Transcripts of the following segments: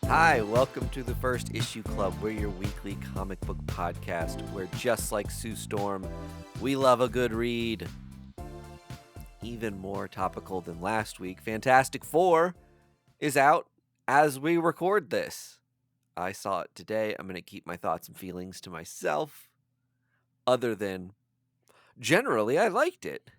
Hi, welcome to the First Issue Club. We're your weekly comic book podcast where, just like Sue Storm, we love a good read. Even more topical than last week, Fantastic Four is out as we record this. I saw it today. I'm going to keep my thoughts and feelings to myself, other than generally I liked it.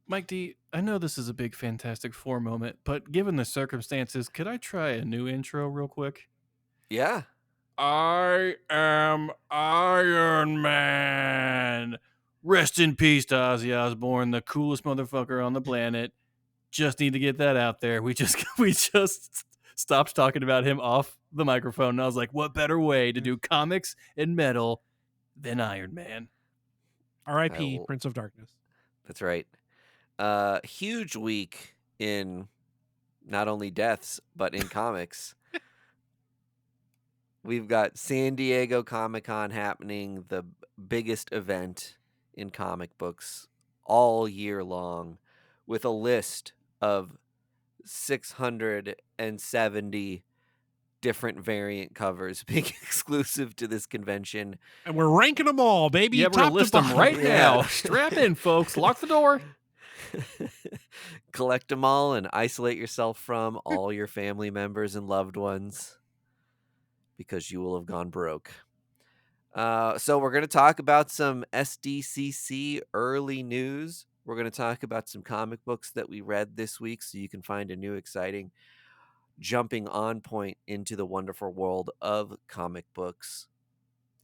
Mike D, I know this is a big Fantastic Four moment, but given the circumstances, could I try a new intro real quick? Yeah. I am Iron Man. Rest in peace to Ozzy Osbourne, the coolest motherfucker on the planet. Just need to get that out there. We just stopped talking about him off the microphone, and I was like, what better way to do comics and metal than Iron Man? R.I.P. Prince of Darkness. That's right. Huge week in not only deaths, but in comics. We've got San Diego Comic-Con happening, the biggest event in comic books all year long, with a list of 670 different variant covers being exclusive to this convention. And we're ranking them all, baby. Yeah, we're going to list them right now. Strap in, folks. Lock the door. Collect them all and isolate yourself from all your family members and loved ones, because you will have gone broke. So we're going to talk about some SDCC early news. We're going to talk about some comic books that we read this week so you can find a new exciting jumping on point into the wonderful world of comic books.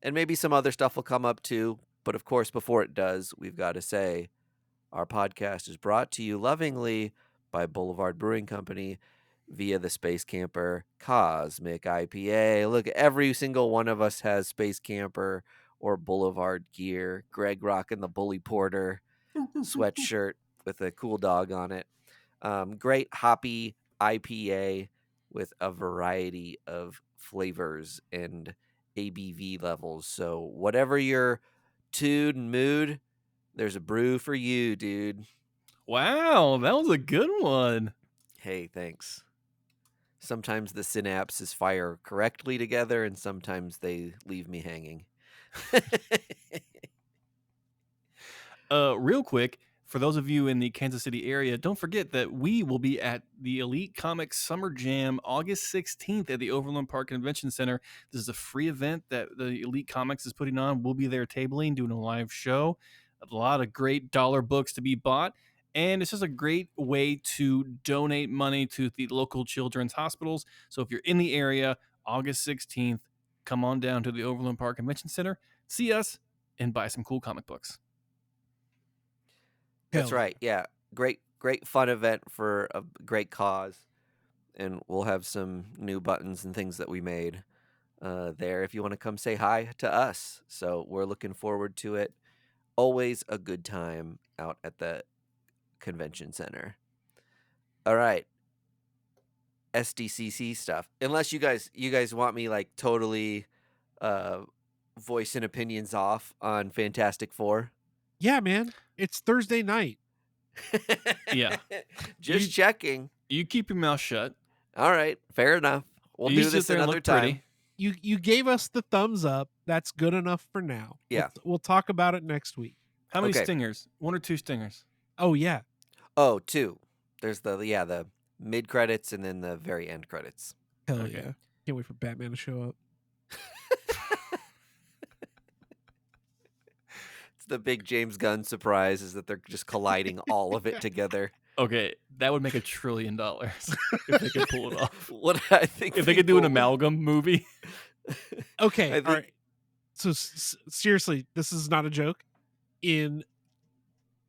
And maybe some other stuff will come up too. But of course, before it does, we've got to say our podcast is brought to you lovingly by Boulevard Brewing Company via the Space Camper Cosmic IPA. Look, every single one of us has Space Camper or Boulevard gear. Greg rocking the Bully Porter sweatshirt with a cool dog on it. Great hoppy IPA with a variety of flavors and ABV levels. So whatever your tude and mood, there's a brew for you, dude. Wow, that was a good one. Hey, thanks. Sometimes the synapses fire correctly together, and sometimes they leave me hanging. Real quick, for those of you in the Kansas City area, don't forget that we will be at the Elite Comics Summer Jam August 16th at the Overland Park Convention Center. This is a free event that the Elite Comics is putting on. We'll be there tabling, doing a live show. A lot of great dollar books to be bought. And it's just a great way to donate money to the local children's hospitals. So if you're in the area, August 16th, come on down to the Overland Park Convention Center, see us, and buy some cool comic books. That's right. Yeah. Great fun event for a great cause. And we'll have some new buttons and things that we made there if you want to come say hi to us. So we're looking forward to it. Always a good time out at the convention center. All right. SDCC stuff. Unless you guys want me like totally voicing opinions off on Fantastic Four. Yeah, man. It's Thursday night. Yeah. Just checking. You keep your mouth shut. All right. Fair enough. We'll do this another time. You gave us the thumbs up. That's good enough for now. Yeah. We'll talk about it next week. How many stingers? 1 or 2 stingers? Oh, yeah. Oh, 2. There's the mid credits and then the very end credits. Hell yeah. Can't wait for Batman to show up. It's the big James Gunn surprise is that they're just colliding all of it together. Okay, that would make $1 trillion if they could pull it off. What I think if they could do an amalgam movie. Okay, all right. So seriously, this is not a joke. In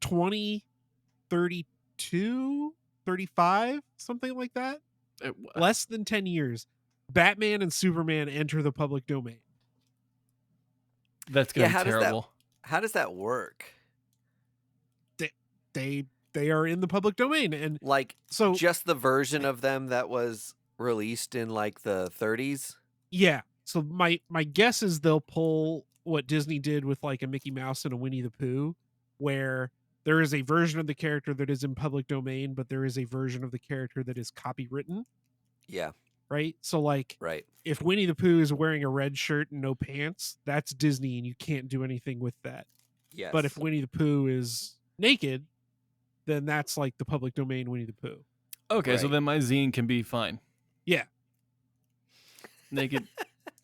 2032, 35, something like that, less than 10 years, Batman and Superman enter the public domain. That's going to be terrible. How does that work? They are in the public domain, and like so just the version of them that was released in like the 30s. Yeah. So my guess is they'll pull what Disney did with like a Mickey Mouse and a Winnie the Pooh, where there is a version of the character that is in public domain, but there is a version of the character that is copywritten. Yeah. right? So like Right. if Winnie the Pooh is wearing a red shirt and no pants, that's Disney and you can't do anything with that. Yes. But if Winnie the Pooh is naked, then that's like the public domain Winnie the Pooh. Okay, so Right. then my zine can be fine. Yeah. Naked.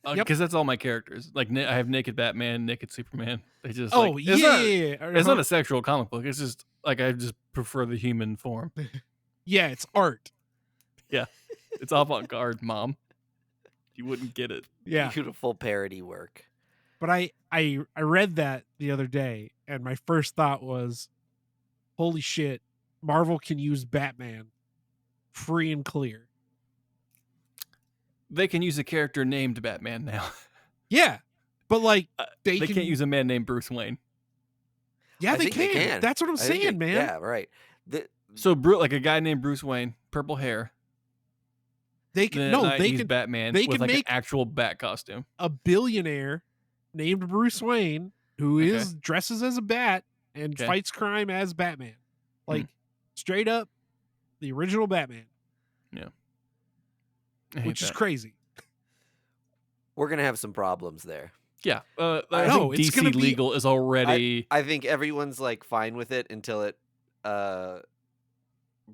Yep. Because that's all my characters. Like I have naked Batman, naked Superman. They just Oh, like, yeah. it's not a sexual comic book. It's just like I just prefer the human form. Yeah, it's art. Yeah, it's avant-garde, Mom. You wouldn't get it. Yeah. Beautiful parody work. But I read that the other day, and my first thought was, holy shit, Marvel can use Batman free and clear. They can use a character named Batman now. Yeah. But like they can't use a man named Bruce Wayne. Yeah, I they think can. That's what I'm saying, man. Yeah, right. So like a guy named Bruce Wayne, purple hair. They can he's Batman they with can like make an actual bat costume. A billionaire named Bruce Wayne who is dresses as a bat and fights crime as Batman. Like straight up the original Batman. Yeah. Which is crazy. We're going to have some problems there. Yeah. I know, think DC legal is already I think everyone's like fine with it until it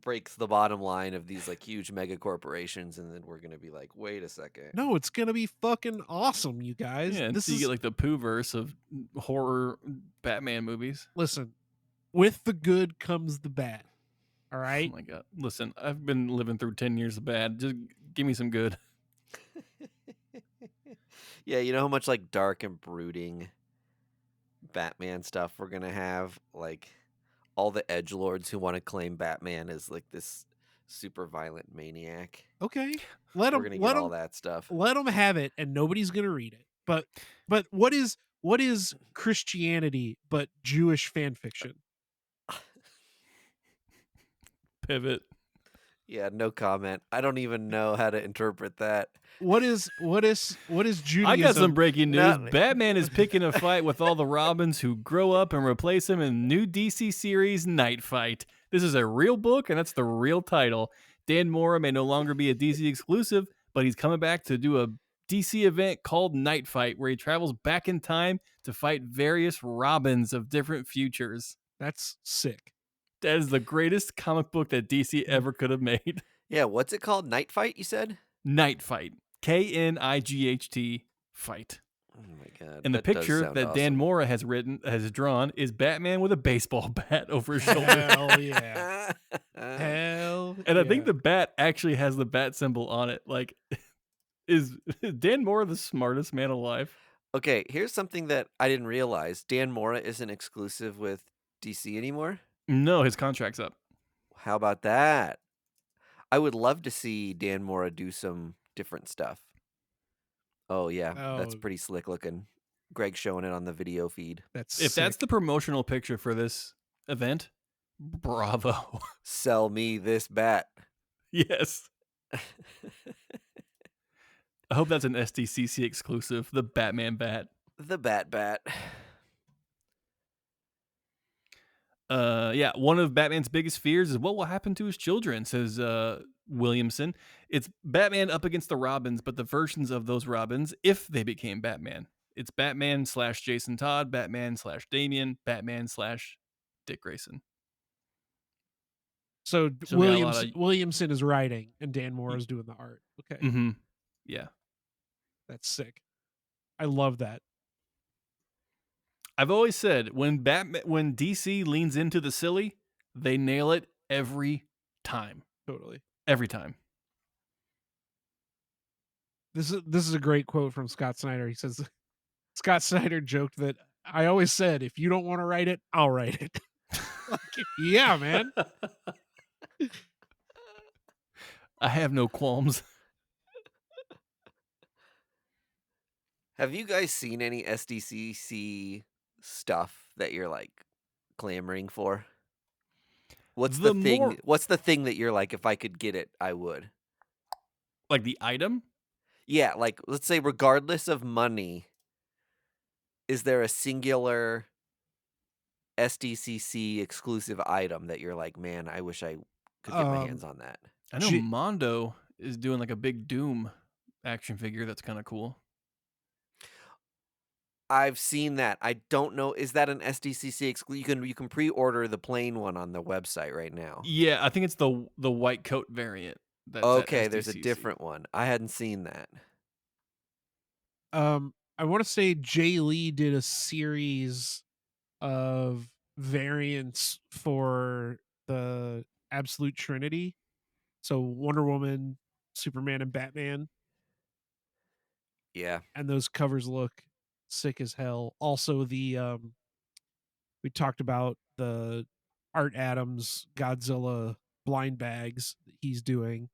breaks the bottom line of these like huge mega corporations, and then we're gonna be like, wait a second. No, it's gonna be fucking awesome, you guys. Yeah, you get like the Pooh-verse of horror Batman movies. Listen, with the good comes the bad. All right? Oh my god. Listen, I've been living through 10 years of bad. Just give me some good. Yeah, you know how much like dark and brooding Batman stuff we're gonna have? Like all the edgelords who want to claim Batman as like this super violent maniac. Okay. We're gonna get all that stuff. Let them have it, and nobody's gonna read it. But what is Christianity but Jewish fan fiction? Pivot. Yeah, no comment. I don't even know how to interpret that. What is Judaism? I got some breaking news. Batman is picking a fight with all the Robins who grow up and replace him in new DC series Night Fight. This is a real book, and that's the real title. Dan Mora may no longer be a DC exclusive, but he's coming back to do a DC event called Night Fight, where he travels back in time to fight various Robins of different futures. That's sick. That is the greatest comic book that DC ever could have made. Yeah, what's it called? Night Fight, you said? Night Fight. KNIGHT fight. Oh my god. And the picture that Dan Mora has drawn is Batman with a baseball bat over his shoulder. Hell yeah. Hell. And I think the bat actually has the bat symbol on it. Like, is Dan Mora the smartest man alive? Okay, here's something that I didn't realize. Dan Mora isn't exclusive with DC anymore? No, his contract's up. How about that? I would love to see Dan Mora do some different stuff. Oh yeah, that's pretty slick looking. Greg's showing it on the video feed. If that's the promotional picture for this event, bravo. Sell me this bat. Yes. I hope that's an SDCC exclusive, the Batman bat. The bat. Yeah, one of Batman's biggest fears is what will happen to his children, says Williamson. It's Batman up against the Robins, but the versions of those Robins, if they became Batman. It's Batman / Jason Todd, Batman / Damian, Batman / Dick Grayson. So Williamson is writing and Dan Mora is doing the art. Okay. Mm-hmm. Yeah. That's sick. I love that. I've always said when DC leans into the silly, they nail it every time. Totally. Every time. This is a great quote from Scott Snyder. He says, Scott Snyder joked that I always said, if you don't want to write it, I'll write it. Yeah, man. I have no qualms. Have you guys seen any SDCC stuff that you're like clamoring for? What's the thing that you're like, if I could get it, I would? Like the item? Yeah, like let's say regardless of money, is there a singular SDCC exclusive item that you're like, man, I wish I could get my hands on that? I know Mondo is doing like a big Doom action figure that's kind of cool. I've seen that. I don't know. Is that an SDCC exclusive? You can pre-order the plain one on the website right now. Yeah, I think it's the white coat variant. That's at Okay, there's a SDCC. different one. I hadn't seen that. I want to say Jay Lee did a series of variants for the Absolute Trinity. So Wonder Woman, Superman, and Batman. Yeah. And those covers look sick as hell. Also, we talked about the Art Adams Godzilla blind bags that he's doing.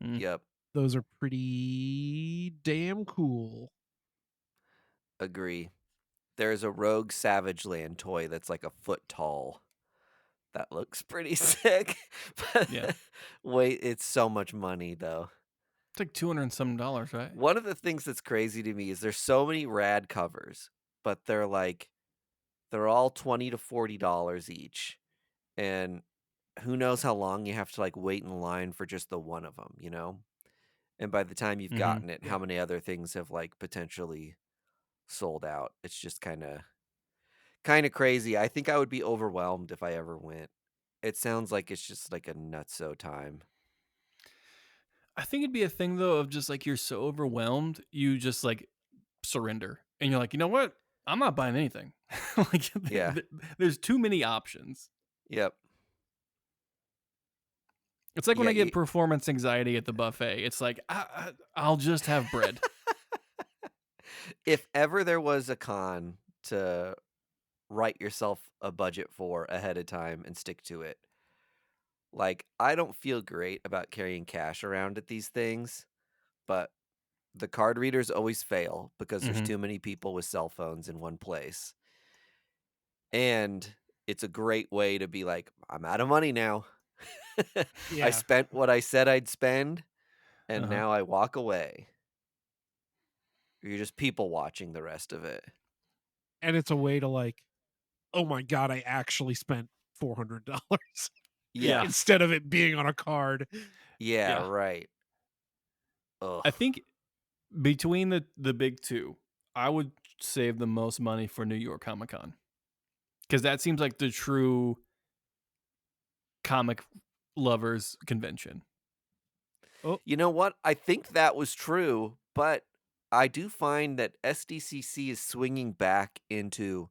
Yep. Those are pretty damn cool. Agree. There's a Rogue Savage Land toy that's like a foot tall. That looks pretty sick. Yeah. Wait, it's so much money though. It's like $200 and some, right? One of the things that's crazy to me is there's so many rad covers, but they're all $20 to $40 each. And who knows how long you have to like wait in line for just the one of them, you know? And by the time you've gotten it, how many other things have like potentially sold out? It's just kind of crazy. I think I would be overwhelmed if I ever went. It sounds like it's just like a nutso time. I think it'd be a thing though of just like you're so overwhelmed, you just like surrender, and you're like, you know what? I'm not buying anything. Like, Yeah. There's too many options. Yep. It's like when Yeah, I get performance anxiety at the buffet. It's like I'll just have bread. If ever there was a con to write yourself a budget for ahead of time and stick to it, like, I don't feel great about carrying cash around at these things, but the card readers always fail because there's too many people with cell phones in one place. And it's a great way to be like, I'm out of money now. Yeah. I spent what I said I'd spend, and now I walk away. You're just people watching the rest of it. And it's a way to like, oh my God, I actually spent $400. Yeah. Instead of it being on a card. Yeah, right. Ugh. I think between the big two, I would save the most money for New York Comic Con, because that seems like the true comic lovers convention. Oh, you know what? I think that was true, but I do find that SDCC is swinging back into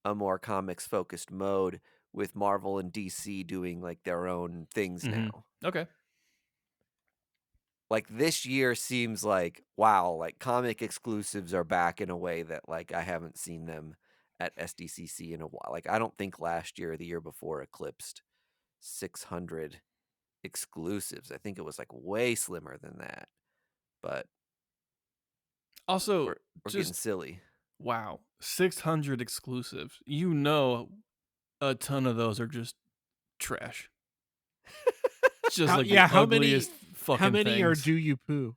a more comics focused mode with Marvel and DC doing like their own things now. Okay. Like this year seems like, wow, like comic exclusives are back in a way that like I haven't seen them at SDCC in a while. Like I don't think last year or the year before eclipsed 600 exclusives. I think it was like way slimmer than that. But also, we're getting silly. Wow, 600 exclusives. You know, a ton of those are just trash. Just like the ugliest fucking how many things. are Do You Poo?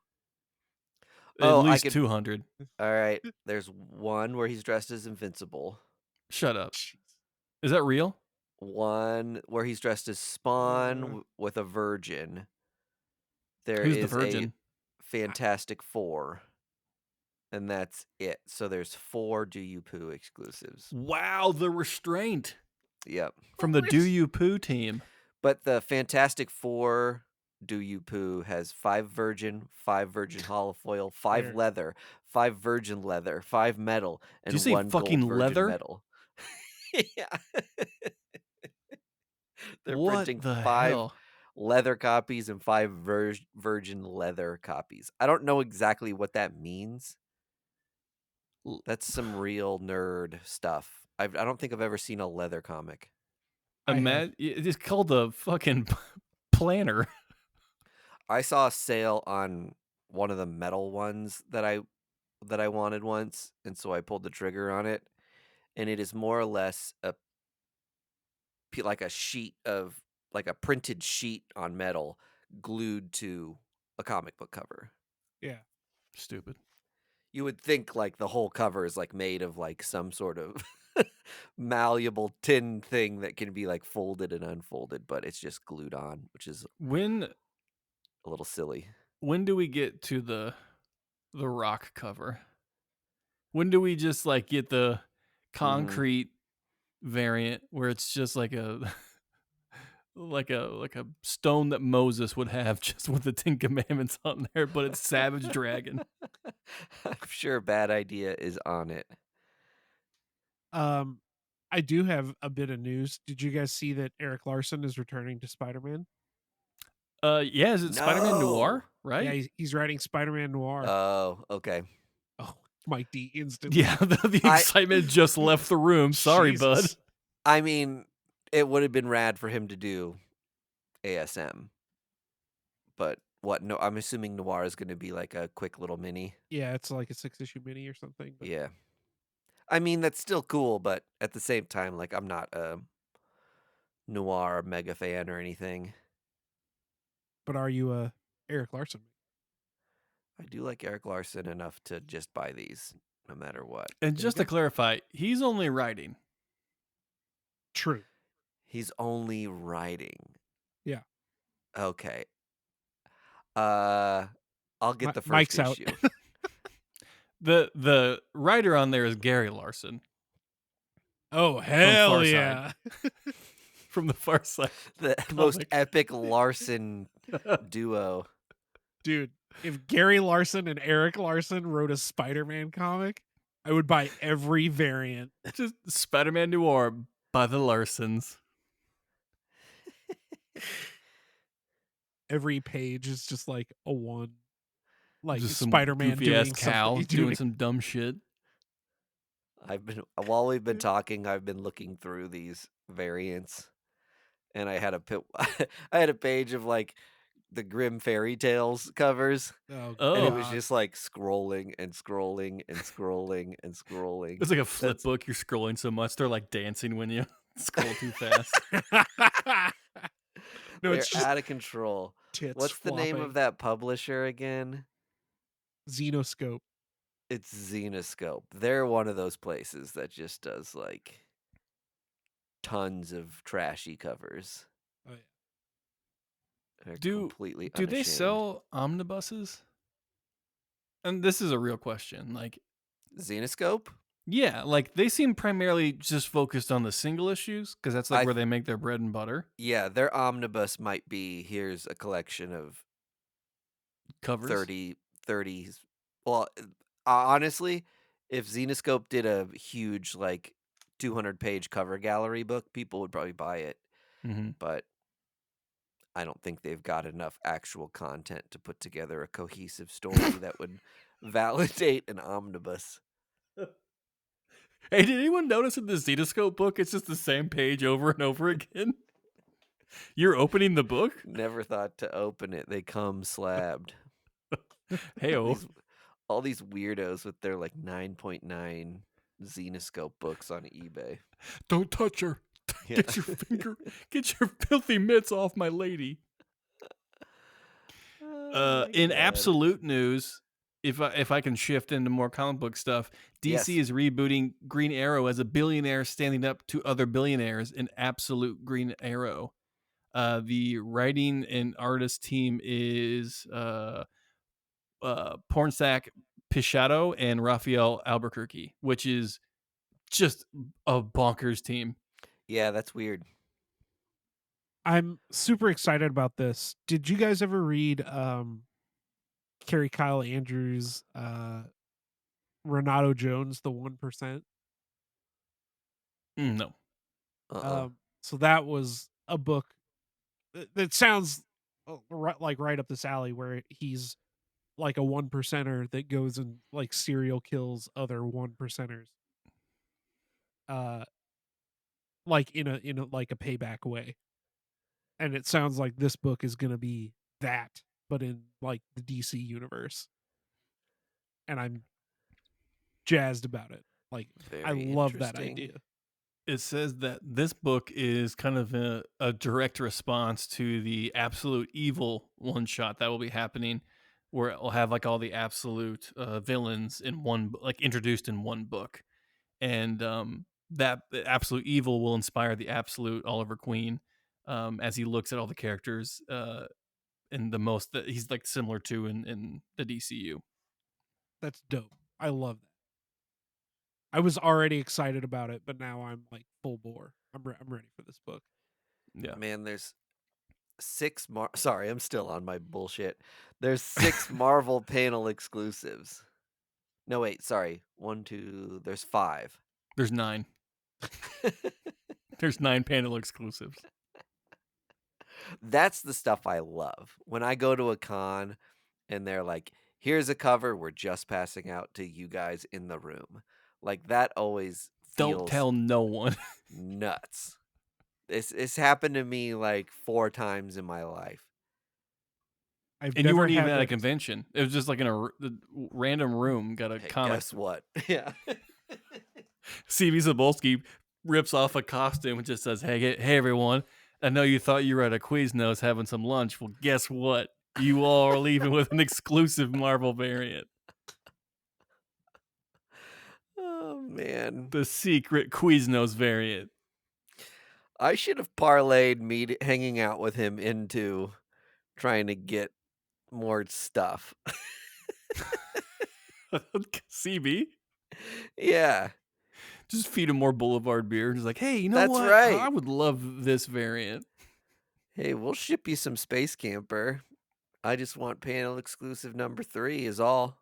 At least 200. All right, there's one where he's dressed as Invincible. Shut up. Is that real? One where he's dressed as Spawn with a virgin. Who's the virgin? A Fantastic Four. And that's it. So there's 4 Do You Poo exclusives. Wow, the restraint. Yep. From the Do You Poo team. But the Fantastic Four Do You Poo has 5 virgin, 5 virgin holofoil, 5 leather, 5 virgin leather, 5 metal, and 1 fucking gold virgin leather? Metal. Yeah. They're What printing the 5 hell? leather copies and 5 virgin leather copies. I don't know exactly what that means. That's some real nerd stuff. I don't think I've ever seen a leather comic. It's called the fucking planner. I saw a sale on one of the metal ones that I wanted once, and so I pulled the trigger on it, and it is more or less like a sheet of like a printed sheet on metal glued to a comic book cover. Yeah. Stupid. You would think like the whole cover is like made of like some sort of malleable tin thing that can be like folded and unfolded, but it's just glued on, which is when a little silly. when do we get to the rock cover? When do we just like get the Mm-hmm. concrete variant where it's just like a like a stone that Moses would have just with the Ten Commandments on there, but it's Savage Dragon. I'm sure Bad Idea is on it. Um, I do have a bit of news. Did you guys see that Eric Larson is returning to Spider-Man? Yeah, is it Spider-Man No. Noir, Yeah, right? he's writing Spider-Man Noir. Oh, okay. Oh, Mike D instantly. Yeah, the I- excitement just left the room. Sorry, bud. Jesus. I mean, it would have been rad for him to do ASM, but what? No, I'm assuming Noir is going to be like a quick little mini. Yeah, it's like a 6-issue mini or something. But Yeah. I mean, that's still cool, but at the same time, like, I'm not a Noir mega fan or anything. But are you a Eric Larson? I do like Eric Larson enough to just buy these no matter what. And There just you to go. clarify, he's only writing. True. He's only writing. Yeah. Okay. I'll get the first Mike's out. issue. The writer on there is Gary Larson Oh hell Far Side. yeah! from the Far Side. The most Comic. epic Larson duo. Dude, if Gary Larson and Eric Larson wrote a Spider-Man comic, I would buy every variant. Just Spider-Man Noir by the Larsons. Every page is just like a one, like Just some Spider-Man goofy ass doing cow something. doing some dumb shit. While we've been talking, I've been looking through these variants, and I had I had a page of like the Grimm fairy tales covers, Oh, and it was God. just like scrolling and scrolling and scrolling and scrolling. It's like a flip That's- book. You're scrolling so much they're like dancing when you scroll too fast. No, They're it's just out of control. tits. What's the name flopping. of that publisher again? Xenoscope? It's Zenoscope. They're one of those places that just does like tons of trashy covers. Oh yeah. They're Do completely do they unashamed. sell omnibuses? And this is a real question. Like, Zenoscope? yeah, like they seem primarily just focused on the single issues because that's like I where they make their bread and butter. Yeah, their omnibus might be here's a collection of Covers. 30. Well, honestly, if Zenoscope did a huge like 200-page cover gallery book, people would probably buy it. Mm-hmm. But I don't think they've got enough actual content to put together a cohesive story that would validate an omnibus. Hey, did anyone notice in the Zenoscope book it's just the same page over and over again? You're opening the book? Never thought to open it. They come slabbed. Hey, All these weirdos with their like 9.9 Zenoscope books on eBay. don't touch her. Yeah. Get your finger, get your filthy mitts off my lady. Oh my In God. absolute news, if I can shift into more comic book stuff, DC Yes. is rebooting Green Arrow as a billionaire standing up to other billionaires in absolute Green Arrow. The writing and artist team is Pornsak Pichato and Rafael Albuquerque, which is just a bonkers team. Yeah, that's weird. I'm super excited about this. Did you guys ever read Carrie Kyle Andrews Renato Jones, The 1%? No. So that was a book that sounds right up this alley, where he's like a 1%er that goes and like serial kills other 1%ers. Like in a like a payback way. And it sounds like this book is going to be that, but in like the DC universe. And I'm jazzed about it. Like, I Very love that interesting. idea. It says that this book is kind of a direct response to the Absolute Evil one shot that will be happening, where it will have like all the absolute villains in one, like introduced in one book, and that the Absolute Evil will inspire the Absolute Oliver Queen as he looks at all the characters in the most that he's like similar to in the DCU. That's dope. I love that. I was already excited about it, but now I'm like full bore. I'm ready for this book. Yeah. Man, there's sorry, I'm still on my bullshit. There's 6 Marvel panel exclusives. No, wait, sorry. 1, 2, there's 5. There's 9. There's 9 panel exclusives. That's the stuff I love. When I go to a con and they're like, here's a cover we're just passing out to you guys in the room. Like, that always Don't feels tell no one. nuts. It's happened to me like 4 times in my life. I've And you never weren't even had at a that. convention. It was just like in a random room. Got a Hey, comic. guess what? Yeah. CV Zabolski rips off a costume and just says, hey everyone, I know you thought you were at a Quiznos having some lunch. Well, guess what? You all are leaving with an exclusive Marvel variant. Oh, man. The secret Quiznos variant. I should have parlayed hanging out with him into trying to get more stuff. CB? Yeah. Just feed him more Boulevard beer. Just like, hey, you know That's what? right. I would love this variant. Hey, we'll ship you some Space Camper. I just want panel exclusive number 3 is all.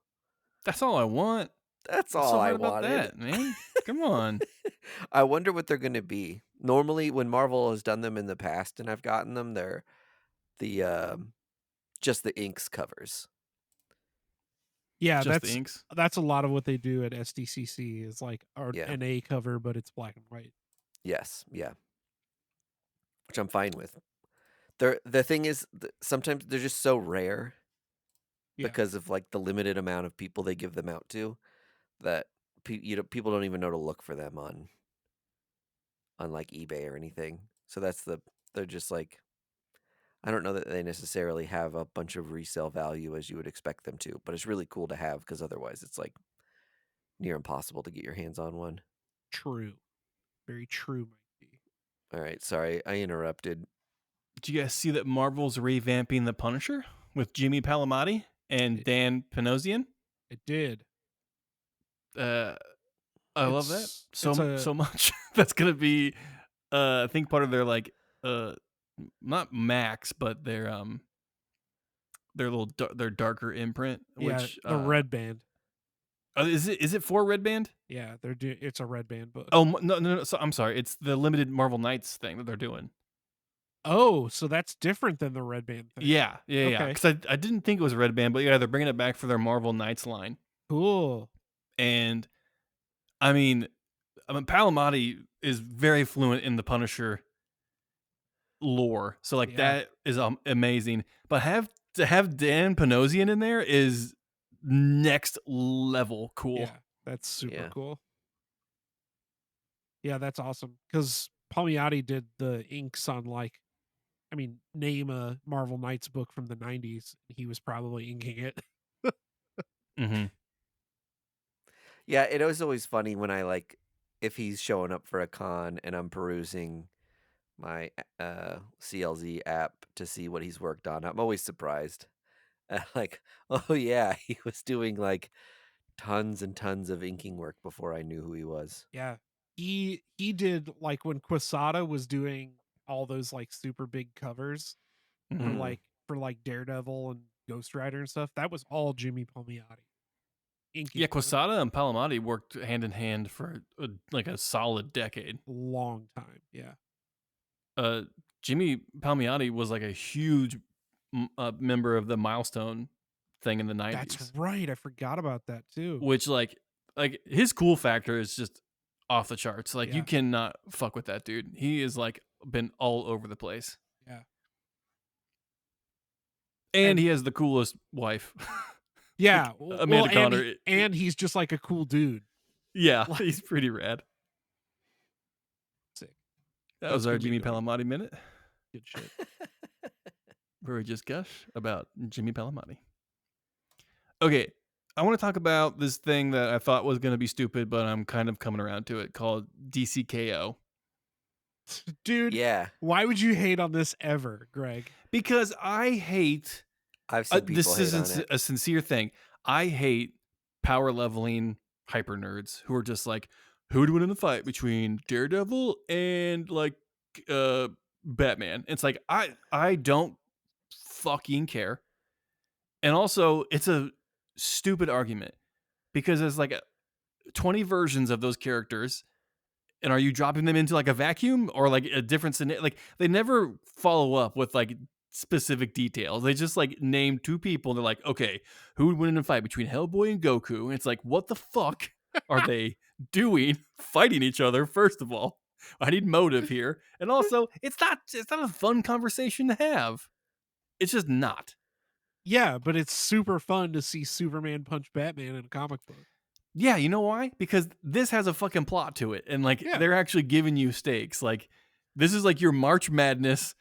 That's all I want. That's What's all so I hard about wanted. that, man? Come on. I wonder what they're going to be. Normally, when Marvel has done them in the past and I've gotten them, they're the just the inks covers. Yeah, Just the inks. that's a lot of what they do at SDCC is like Yeah. an A cover, but it's black and white. Yes, yeah. Which I'm fine with. The thing is, sometimes they're just so rare Yeah. because of like the limited amount of people they give them out to that people don't even know to look for them on like eBay or anything. So they're just like, I don't know that they necessarily have a bunch of resale value as you would expect them to, but it's really cool to have because otherwise it's like near impossible to get your hands on one. True. Very true, might be. All right, sorry, I interrupted. Did you guys see that Marvel's revamping The Punisher with Jimmy Palmiotti and Dan Panosian? It did. I love that It's so much. That's gonna be, I think part of their like, not Max, but their their darker imprint. Yeah, Which the Red Band. is it for Red Band? Yeah, it's a Red Band book. Oh no. So, I'm sorry. It's the limited Marvel Knights thing that they're doing. Oh, so that's different than the Red Band thing. Yeah. Okay. Because I didn't think it was a Red Band, but yeah, they're bringing it back for their Marvel Knights line. Cool. And I mean, Palmiotti is very fluent in the Punisher lore, so like that is amazing. But to have Dan Panosian in there is next level cool. Yeah, that's super cool. Yeah, that's awesome. Because Palmiotti did the inks on name a Marvel Knights book from the 90s. He was probably inking it. Mm-hmm. Yeah, it was always funny when if he's showing up for a con and I'm perusing my CLZ app to see what he's worked on. I'm always surprised. Like, oh yeah, he was doing like tons and tons of inking work before I knew who he was. Yeah. He did like when Quesada was doing all those like super big covers for Daredevil and Ghost Rider and stuff. That was all Jimmy Palmiotti. Yeah, Quesada and Palmiotti worked hand in hand for like a solid decade. Long time, yeah. Jimmy Palmiotti was like a huge member of the Milestone thing in the 90s. That's right. I forgot about that too. Which like his cool factor is just off the charts. Like you cannot fuck with that dude. He is like been all over the place. Yeah. And he has the coolest wife. Yeah. Like, Amanda Connor. And he's just like a cool dude. Yeah, he's pretty rad. Sick. That was our Jimmy Palmiotti minute. Good shit. Where we just gush about Jimmy Palmiotti. Okay, I want to talk about this thing that I thought was going to be stupid, but I'm kind of coming around to it, called DCKO. Dude, Yeah, why would you hate on this ever, Greg? Because I hate I've seen people this hate on isn't it. a sincere thing. I hate power leveling hyper nerds who are just like, who would win in a fight between Daredevil and like uh Batman? It's like I don't fucking care. And also, it's a stupid argument because there's like 20 versions of those characters. And are you dropping them into like a vacuum or like a different scenario? Like they never follow up with like specific details. They just like name two people. And they're like, okay, who would win in a fight between Hellboy and Goku? And it's like, what the fuck are they doing fighting each other? First of all, I need motive here. And also, it's not a fun conversation to have. It's just not. Yeah, but it's super fun to see Superman punch Batman in a comic book. Yeah, you know why? Because this has a fucking plot to it, and like Yeah. they're actually giving you stakes. Like this is like your March Madness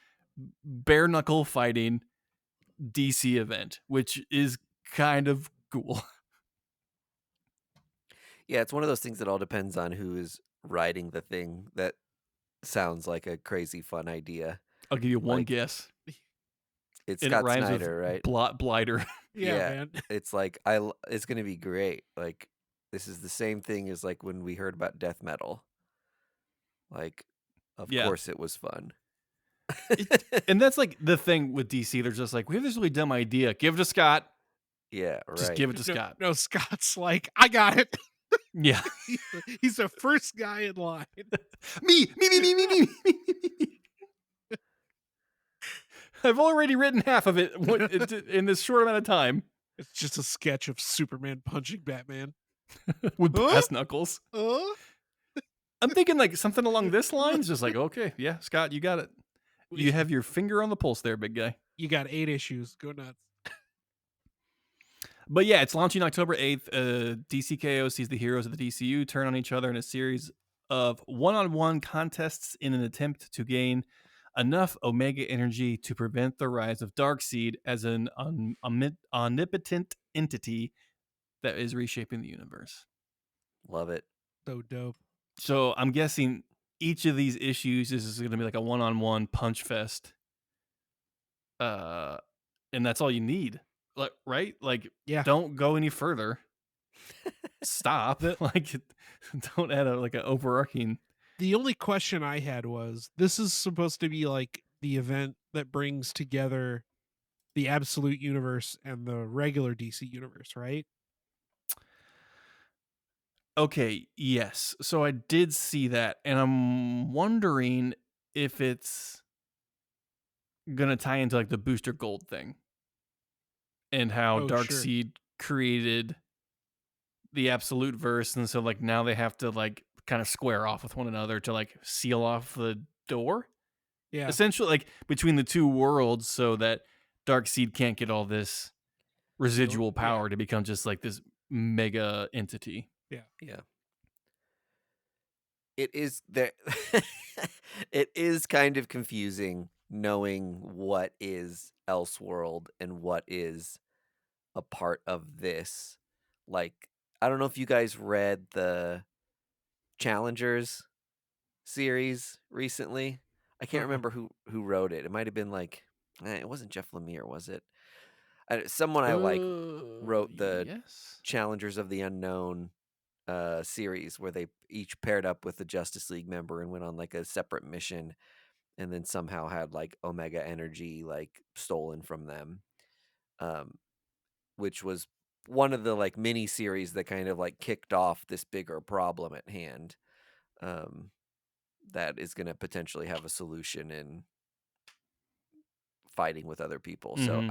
bare knuckle fighting DC event, which is kind of cool. Yeah, it's one of those things that all depends on who is writing the thing. That sounds like a crazy fun idea. I'll give you one Like, guess, it's and it Scott rhymes Snyder, with right? blighter. Yeah, Yeah, man. it's like it's gonna be great. Like, this is the same thing as like when we heard about death metal. Like, of Yeah. course it was fun. And that's like the thing with DC. They're just like, we have this really dumb idea. Give it to Scott. Yeah, right. Just give it to No, Scott. no, Scott's like, I got it. Yeah. He's the first guy in line. me. I've already written half of it in this short amount of time It's just a sketch of Superman punching Batman. with Huh? brass knuckles. Oh, I'm thinking like something along this lines, just like, okay, yeah, Scott, you got it. You have your finger on the pulse there, big guy. You got 8 issues. Go nuts. But yeah, it's launching October 8th. DCKO sees the heroes of the DCU turn on each other in a series of one-on-one contests in an attempt to gain enough Omega energy to prevent the rise of Darkseid as an omnipotent entity that is reshaping the universe. Love it. So dope. So I'm guessing each of these issues is going to be like a one-on-one punch fest. And that's all you need. Like, right? Like, Yeah. don't go any further. Stop. Like, don't add like an overarching. The only question I had was, this is supposed to be like the event that brings together the Absolute Universe and the regular DC universe, right? Okay, yes. So I did see that, and I'm wondering if it's gonna tie into like the Booster Gold thing and how Oh, sure. Darkseid created the Absolute Verse, and so like now they have to like kind of square off with one another to like seal off the door. Yeah. Essentially, like between the two worlds, so that Darkseid can't get all this residual Yeah. power to become just like this mega entity. Yeah. It is there. It is kind of confusing knowing what is Elseworld and what is a part of this. Like, I don't know if you guys read the Challengers series recently. I can't remember who wrote it. It might have been like it wasn't Jeff Lemire, was it? Someone I like wrote the Yes. Challengers of the Unknown series where they each paired up with a Justice League member and went on like a separate mission, and then somehow had like Omega energy like stolen from them, which was one of the like mini series that kind of like kicked off this bigger problem at hand, that is going to potentially have a solution in fighting with other people. So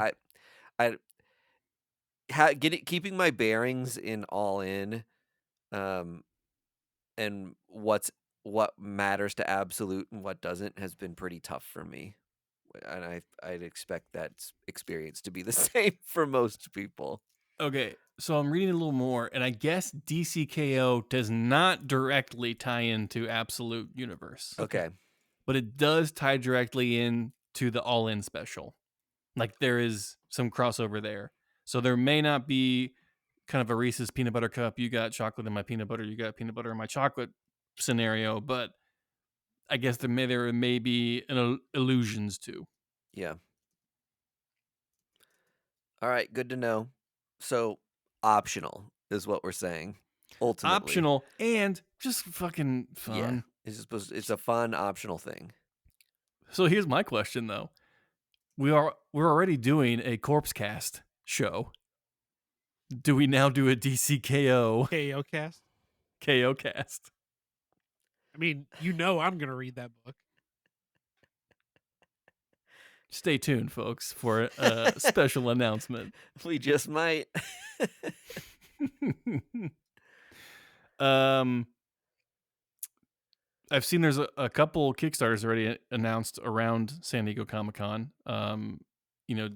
keeping my bearings in All In, and what matters to Absolute and what doesn't has been pretty tough for me, and I'd expect that experience to be the same for most people. Okay, so I'm reading a little more, and I guess DCKO does not directly tie into Absolute Universe. Okay. But it does tie directly into the All In special. Like there is some crossover there. So there may not be kind of a Reese's peanut butter cup, you got chocolate in my peanut butter, you got peanut butter in my chocolate scenario, but I guess there may be allusions to. Yeah. All right, good to know. So, optional is what we're saying, ultimately. Optional and just fucking Yeah. fun. It's a fun optional thing. So here's my question though. We're already doing a corpse cast show. Do we now do a DCKO KO cast. KO cast? I mean, I'm gonna read that book. Stay tuned, folks, for a special announcement. We just might. um, I've seen there's a couple Kickstarters already announced around San Diego Comic Con. You know,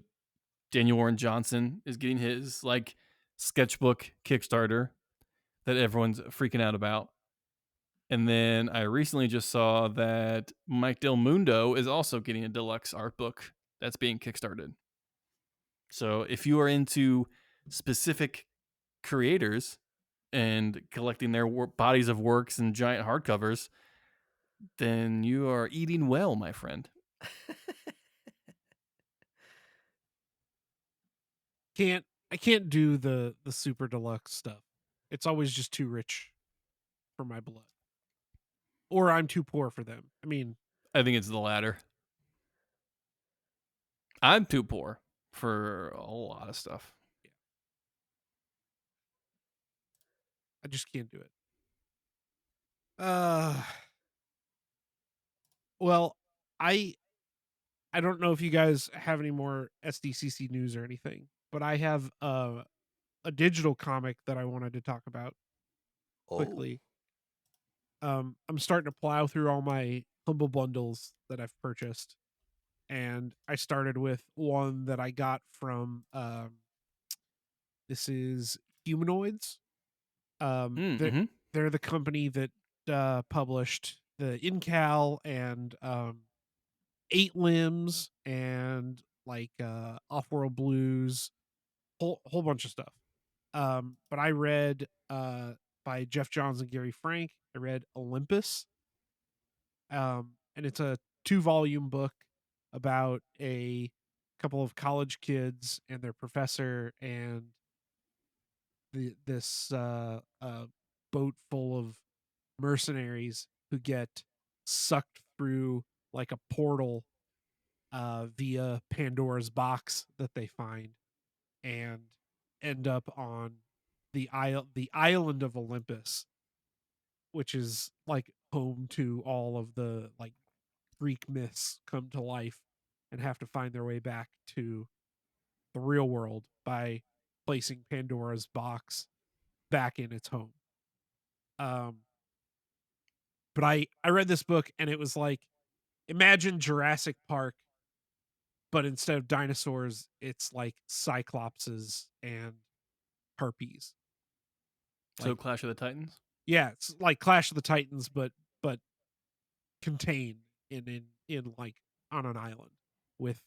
Daniel Warren Johnson is getting his like sketchbook Kickstarter that everyone's freaking out about. And then I recently just saw that Mike Del Mundo is also getting a deluxe art book that's being kickstarted. So if you are into specific creators and collecting their bodies of works and giant hardcovers, then you are eating well, my friend. I can't do the super deluxe stuff. It's always just too rich for my blood. Or I'm too poor for them. I mean, I think it's the latter. I'm too poor for a lot of stuff. I just can't do it. Well, I I don't know if you guys have any more SDCC news or anything, but I have a digital comic that I wanted to talk about Oh. quickly. I'm starting to plow through all my humble bundles that I've purchased, and I started with one that I got from this is Humanoids. Mm-hmm. They're the company that published the Incal and Eight Limbs and like Offworld Blues, whole bunch of stuff. But I read by Jeff Johns and Gary Frank. I read Olympus, and it's a 2-volume book about a couple of college kids and their professor and this boat full of mercenaries who get sucked through like a portal via Pandora's box that they find and end up on the island of Olympus, which is like home to all of the like Greek myths come to life and have to find their way back to the real world by placing Pandora's box back in its home. Um, but I read this book and it was like, imagine Jurassic Park, but instead of dinosaurs, it's like cyclopses and harpies. So Like, Clash of the Titans? yeah, it's like Clash of the Titans, but contained in like on an island with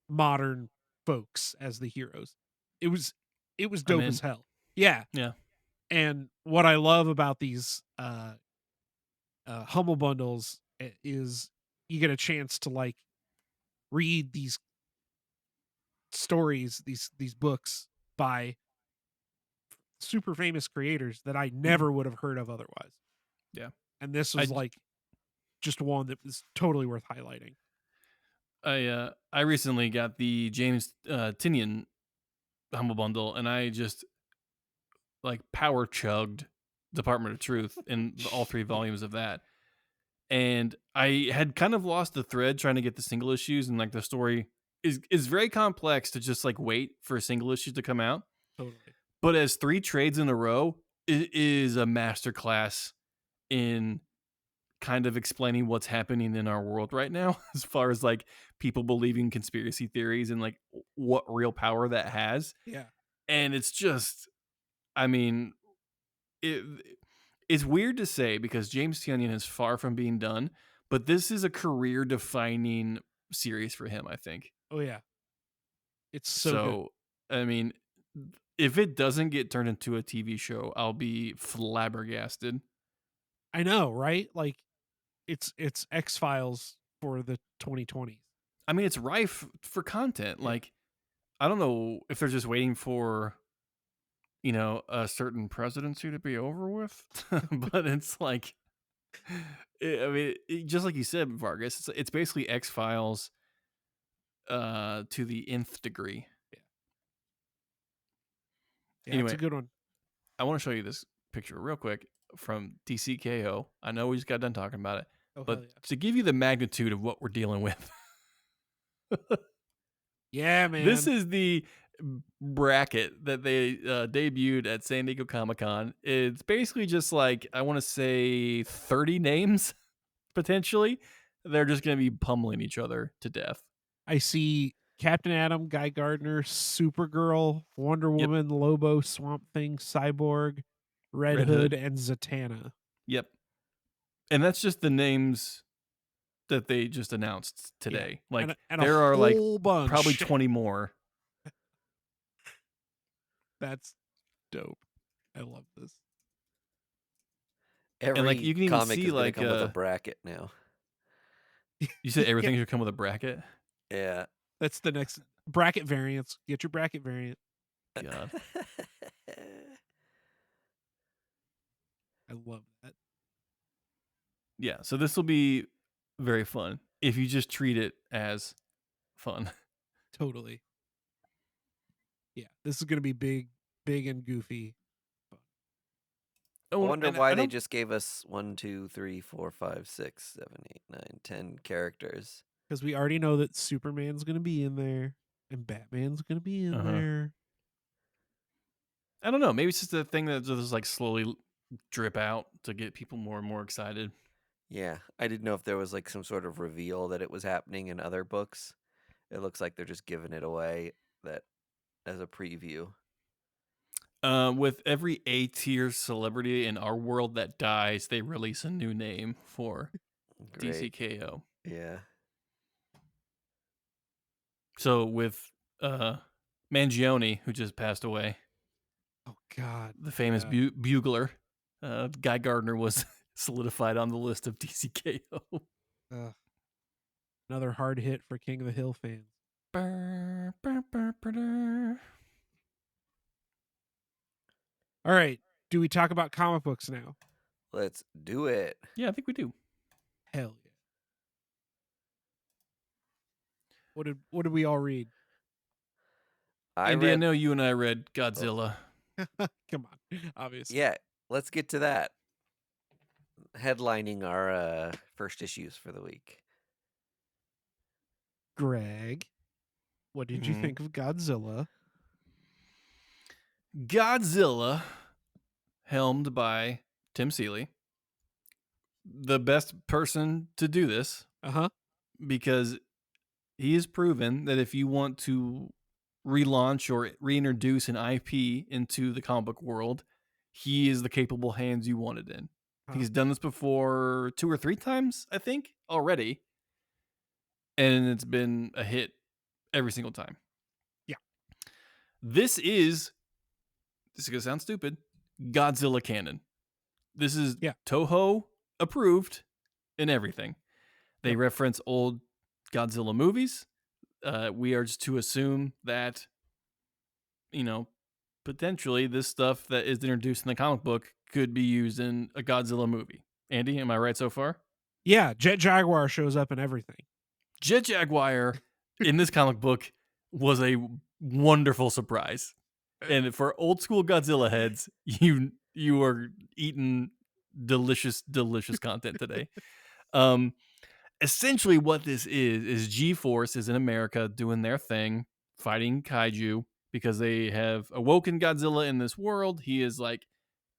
modern folks as the heroes. It was I'm dope in. as hell. Yeah. Yeah. And what I love about these humble bundles is you get a chance to like read these stories, these books by super famous creators that I never would have heard of otherwise. Yeah. And this I was like just one that was totally worth highlighting. I recently got the James Tinian Humble Bundle, and I just like power chugged Department of Truth in all 3 volumes of that. And I had kind of lost the thread trying to get the single issues, and like the story is very complex to just like wait for single issues to come out. Totally. But as 3 trades in a row, it is a masterclass in kind of explaining what's happening in our world right now as far as like people believing conspiracy theories and like what real power that has. Yeah. And it's just, I mean, it it's weird to say because James Tinian is far from being done, but this is a career defining series for him, I think. Oh yeah. It's so good. So, I mean, if it doesn't get turned into a TV show, I'll be flabbergasted. I know, right? Like it's X-Files for the 2020s. I mean, it's rife for content. Yeah. Like, I don't know if they're just waiting for, a certain presidency to be over with, but it's like, I mean, just like you said, Vargas, it's basically X-Files to the nth degree. Yeah, Anyway, it's a good one. I want to show you this picture real quick from DCKO. I know we just got done talking about it, Oh, but hell yeah. to give you the magnitude of what we're dealing with, Yeah, man. this is the bracket that they debuted at San Diego Comic-Con. It's basically just like, I want to say 30 names, potentially. They're just going to be pummeling each other to death. I see Captain Atom, Guy Gardner, Supergirl, Wonder Yep. Woman, Lobo, Swamp Thing, Cyborg, Red Red Hood, Hood. and Zatanna. Yep. And that's just the names that they just announced today. Yeah. Like, and there a are like whole bunch. probably 20 more. That's dope. I love this. Every like, you can even comic see, is going to like, come with a bracket now. You said everything Yeah, should come with a bracket? Yeah. that's the next bracket variants. Get your bracket variant. God. I love that. Yeah, so this will be very fun if you just treat it as fun. Totally. Yeah, this is going to be big and goofy. I Oh, wonder and why I they don't- just gave us 1, 2, 3, 4, 5, 6, 7, 8, 9, 10 characters. Because we already know that Superman's going to be in there and Batman's going to be in there. I don't know. Maybe it's just a thing that just like slowly drip out to get people more and more excited. Yeah, I didn't know if there was like some sort of reveal that it was happening in other books. It looks like they're just giving it away that as a preview. With every A-tier celebrity in our world that dies, they release a new name for Great. DCKO. Yeah. So with Mangione, who just passed away, Oh, God. the famous bugler, Guy Gardner was solidified on the list of DCKO. Another hard hit for King of the Hill fans. All right. Do we talk about comic books now? Let's do it. Yeah, I think we do. Hell yeah. What did we all read? Andy, I know you and I read Godzilla. Come on. Obviously. Yeah, let's get to that. Headlining our first issues for the week. Greg, what did you think of Godzilla? Godzilla, helmed by Tim Seeley, the best person to do this. Because he has proven that if you want to relaunch or reintroduce an IP into the comic book world, he is the capable hands you want it in. He's done this before 2 or 3 times, I think, already. And it's been a hit every single time. Yeah. This is going to sound stupid, Godzilla canon. This is Toho approved in everything. They reference old Godzilla movies. We are just to assume that, potentially this stuff that is introduced in the comic book could be used in a Godzilla movie. Andy, am I right so far? Yeah, Jet Jaguar shows up in everything. Jet Jaguar in this comic book was a wonderful surprise. And for old school Godzilla heads, you are eating delicious content today. Essentially what this is G-Force is in America doing their thing, fighting kaiju because they have awoken Godzilla in this world. He is like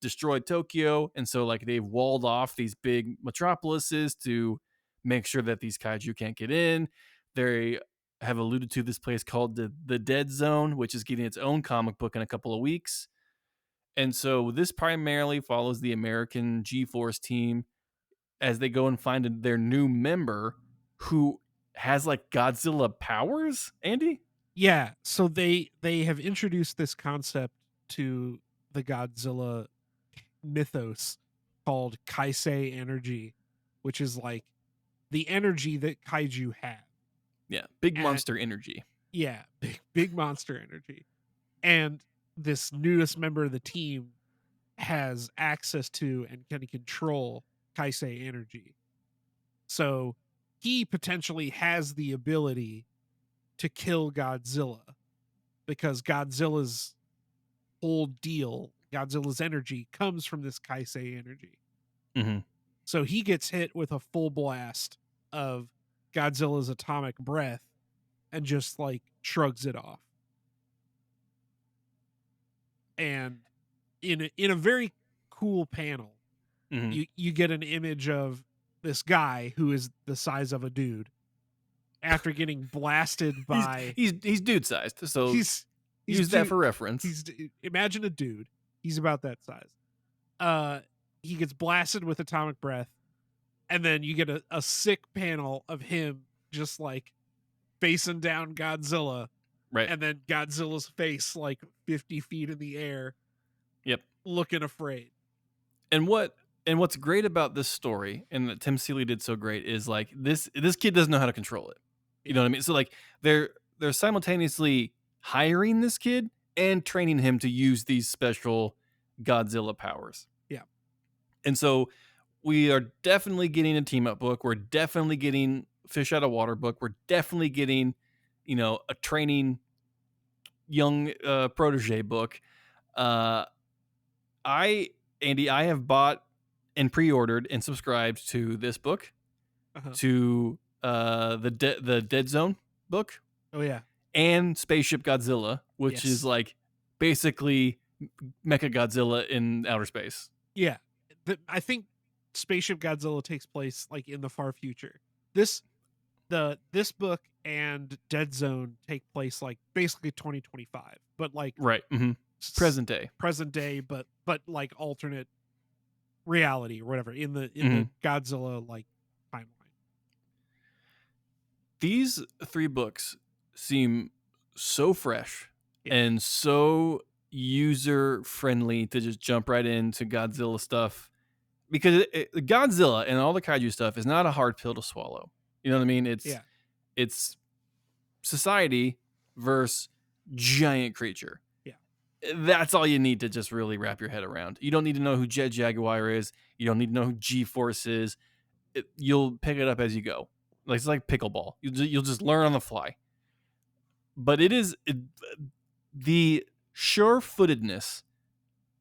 destroyed Tokyo, and so like they've walled off these big metropolises to make sure that these kaiju can't get in. They have alluded to this place called the Dead Zone, which is getting its own comic book in a couple of weeks. And so this primarily follows the American G-Force team as they go and find their new member who has like Godzilla powers, Andy? Yeah, so they have introduced this concept to the Godzilla mythos called Kaisei energy, which is like the energy that kaiju have. Yeah, big And- monster energy. Yeah, big monster energy. And this newest member of the team has access to and can control Kaisei energy. So he potentially has the ability to kill Godzilla because Godzilla's whole deal, Godzilla's energy, comes from this Kaisei energy. Mm-hmm. So he gets hit with a full blast of Godzilla's atomic breath and just like shrugs it off. And in a very cool panel, Mm-hmm. you get an image of this guy who is the size of a dude after getting blasted by He's dude sized, so he's use that for reference. Imagine a dude. He's about that size. He gets blasted with atomic breath, and then you get a sick panel of him just like facing down Godzilla, Right. and then Godzilla's face like 50 feet in the air. Yep. Looking afraid. And what's great about this story, and that Tim Seeley did so great, is like this kid doesn't know how to control it. You know what I mean? So like they're simultaneously hiring this kid and training him to use these special Godzilla powers. Yeah. And so we are definitely getting a team up book. We're definitely getting fish out of water book. We're definitely getting, a training young protege book. Andy, I have bought and pre-ordered and subscribed to this book, to the Dead Zone book. Oh yeah. And Spaceship Godzilla, which is like basically Mecha Godzilla in outer space. Yeah. I think Spaceship Godzilla takes place like in the far future. This book and Dead Zone take place like basically 2025, but like right. Mm-hmm. Present day, but like alternate reality or whatever in the Godzilla like timeline. These 3 books seem so fresh and so user friendly to just jump right into Godzilla stuff, because Godzilla and all the kaiju stuff is not a hard pill to swallow. You know what I mean? It's society versus giant creature. That's all you need to just really wrap your head around. You don't need to know who Jet Jaguar is. You don't need to know who G-Force is. You'll pick it up as you go. Like it's like pickleball. You'll just learn on the fly. But the sure-footedness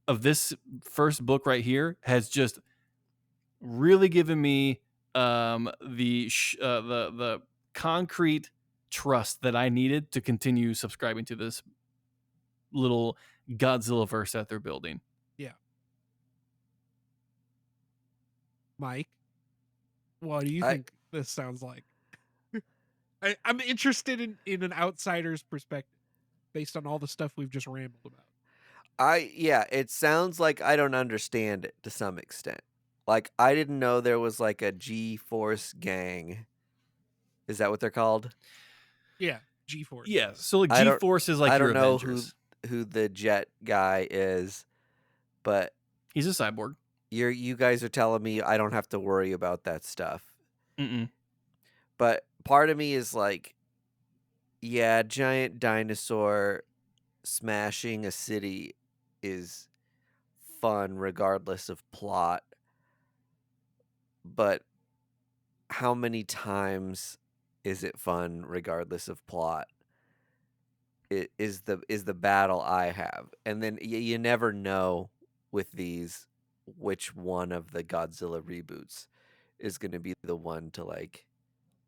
of this first book right here has just really given me the concrete trust that I needed to continue subscribing to this little Godzilla verse that they're building. Yeah. Mike, what do you think this sounds like? I'm interested in an outsider's perspective based on all the stuff we've just rambled about. It sounds like I don't understand it to some extent. Like I didn't know there was like a G-Force gang. Is that what they're called? Yeah, G-Force. Yeah, so like G-Force is like I your don't know Avengers. who the Jet guy is, but he's a cyborg. You guys are telling me I don't have to worry about that stuff. Mm-mm. But part of me is like, yeah, giant dinosaur smashing a city is fun regardless of plot. But how many times is it fun regardless of plot? It is the battle I have. And then you never know with these which one of the Godzilla reboots is going to be the one to like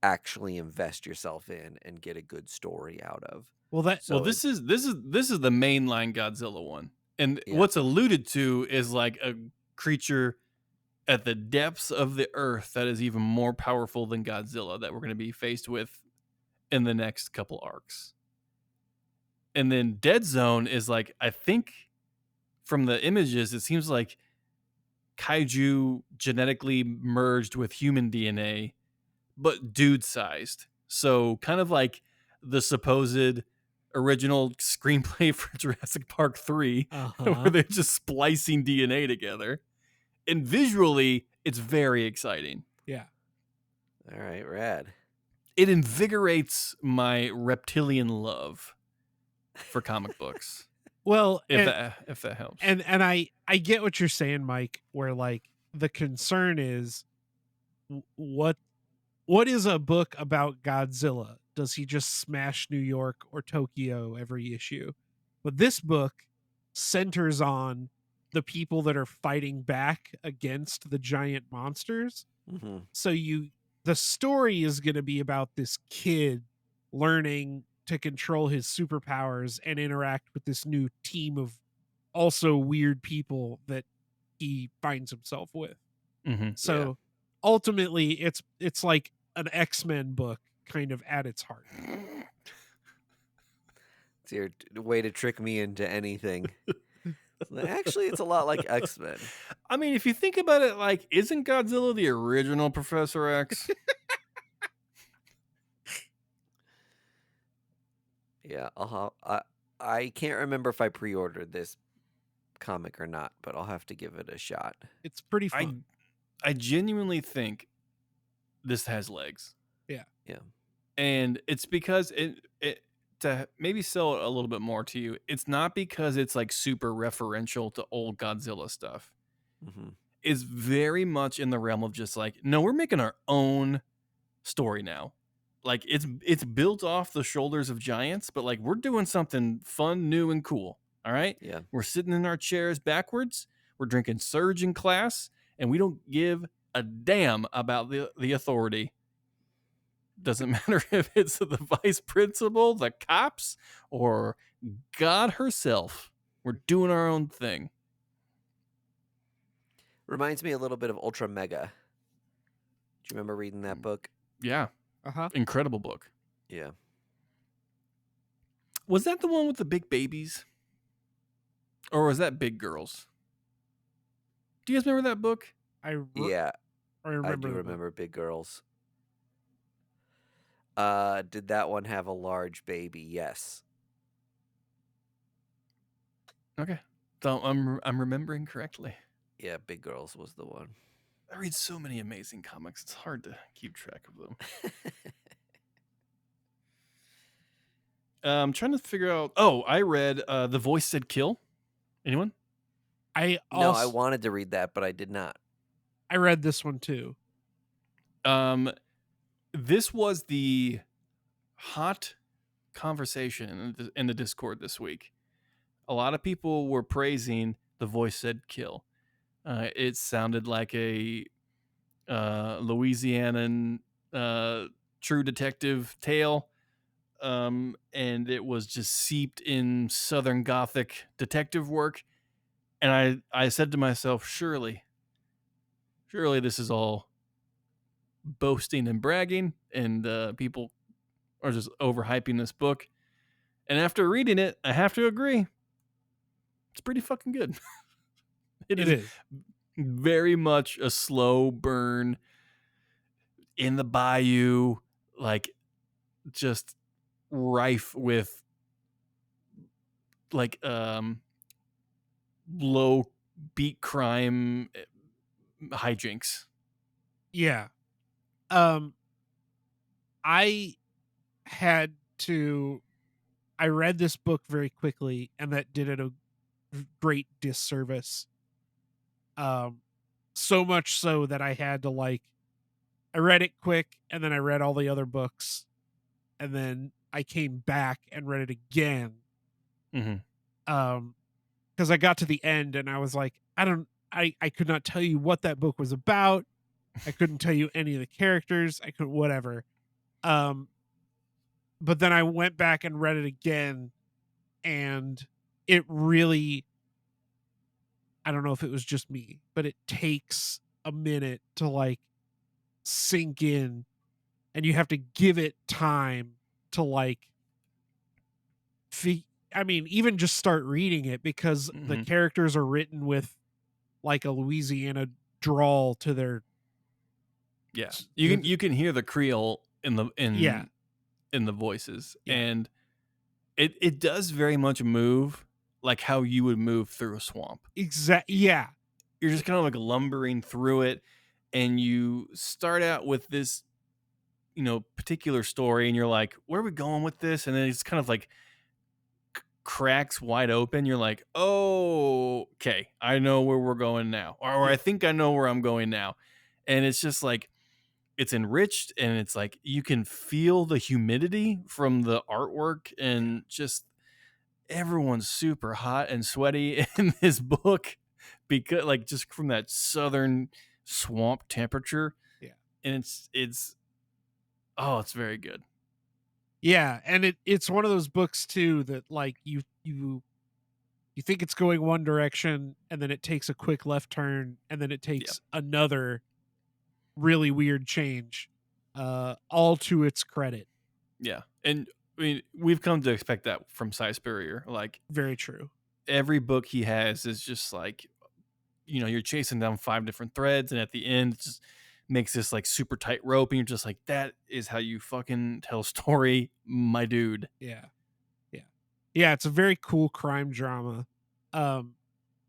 actually invest yourself in and get a good story out of. This is the mainline Godzilla one. And what's alluded to is like a creature at the depths of the earth that is even more powerful than Godzilla that we're going to be faced with in the next couple arcs. And then Dead Zone is like, I think from the images, it seems like kaiju genetically merged with human DNA, but dude-sized. So kind of like the supposed original screenplay for Jurassic Park 3, where they're just splicing DNA together. And visually, it's very exciting. Yeah. All right, rad. It invigorates my reptilian love for comic books. Well, If and that helps. and I get what you're saying, Mike, where like the concern is what is a book about Godzilla? Does he just smash New York or Tokyo every issue? But this book centers on the people that are fighting back against the giant monsters. Mm-hmm. So the story is going to be about this kid learning to control his superpowers and interact with this new team of also weird people that he finds himself with. Mm-hmm. So ultimately it's like an X-Men book kind of at its heart. It's your way to trick me into anything. Actually, it's a lot like X-Men. I mean, if you think about it, like, isn't Godzilla the original Professor X? Yeah, I can't remember if I pre-ordered this comic or not, but I'll have to give it a shot. It's pretty fun. I genuinely think this has legs. Yeah. And it's because it to maybe sell it a little bit more to you, it's not because it's like super referential to old Godzilla stuff. Mm-hmm. It's very much in the realm of just like, no, we're making our own story now. Like it's built off the shoulders of giants, but like we're doing something fun, new, and cool. All right. Yeah. We're sitting in our chairs backwards. We're drinking Surge in class, and we don't give a damn about the authority. Doesn't matter if it's the vice principal, the cops, or God herself. We're doing our own thing. Reminds me a little bit of Ultra Mega. Do you remember reading that book? Yeah. Uh-huh. Incredible book. Yeah. Was that the one with the big babies? Or was that Big Girls? Do you guys remember that book? Yeah, I remember I do remember Big Girls. Did that one have a large baby? Yes. Okay. So I'm remembering correctly. Yeah, Big Girls was the one. I read so many amazing comics. It's hard to keep track of them. I'm trying to figure out. Oh, I read The Voice Said Kill. Anyone? I No, I wanted to read that, but I did not. I read this one too. This was the hot conversation in the Discord this week. A lot of people were praising The Voice Said Kill. It sounded like a Louisianan true detective tale. And it was just seeped in Southern Gothic detective work. And I said to myself, surely this is all boasting and bragging, and people are just overhyping this book. And after reading it, I have to agree, it's pretty fucking good. It is very much a slow burn in the bayou, like just rife with like low beat crime hijinks. Yeah. I read this book very quickly, and that did it a great disservice. So much so that I had to I read it quick, and then I read all the other books, and then I came back and read it again. Mm-hmm. Because I got to the end and I was like, I could not tell you what that book was about. I couldn't tell you any of the characters. I could whatever. But then I went back and read it again, and it really, I don't know if it was just me, but it takes a minute to sink in, and you have to give it time to I mean, even just start reading it, because the characters are written with like a Louisiana drawl to their. Yeah, you can hear the Creole in the voices, and it does very much move like how you would move through a swamp. Exactly. Yeah, You're just kind of like lumbering through it, and you start out with this, particular story, and you're like, where are we going with this? And then it's kind of like cracks wide open. You're like, oh, okay, I know where we're going now, or I think I know where I'm going now. And it's just like, it's enriched, and it's like you can feel the humidity from the artwork, and just everyone's super hot and sweaty in this book, because like just from that southern swamp temperature. Yeah. And it's it's very good. Yeah, and it's one of those books too that like you think it's going one direction, and then it takes a quick left turn, and then it takes another really weird change, all to its credit. Yeah. And I mean, we've come to expect that from Cy Spurrier. Like, Very true. every book he has is just like, you're chasing down 5 different threads, and at the end it just makes this like super tight rope, and you're just like, that is how you fucking tell a story, my dude. Yeah. Yeah, it's a very cool crime drama.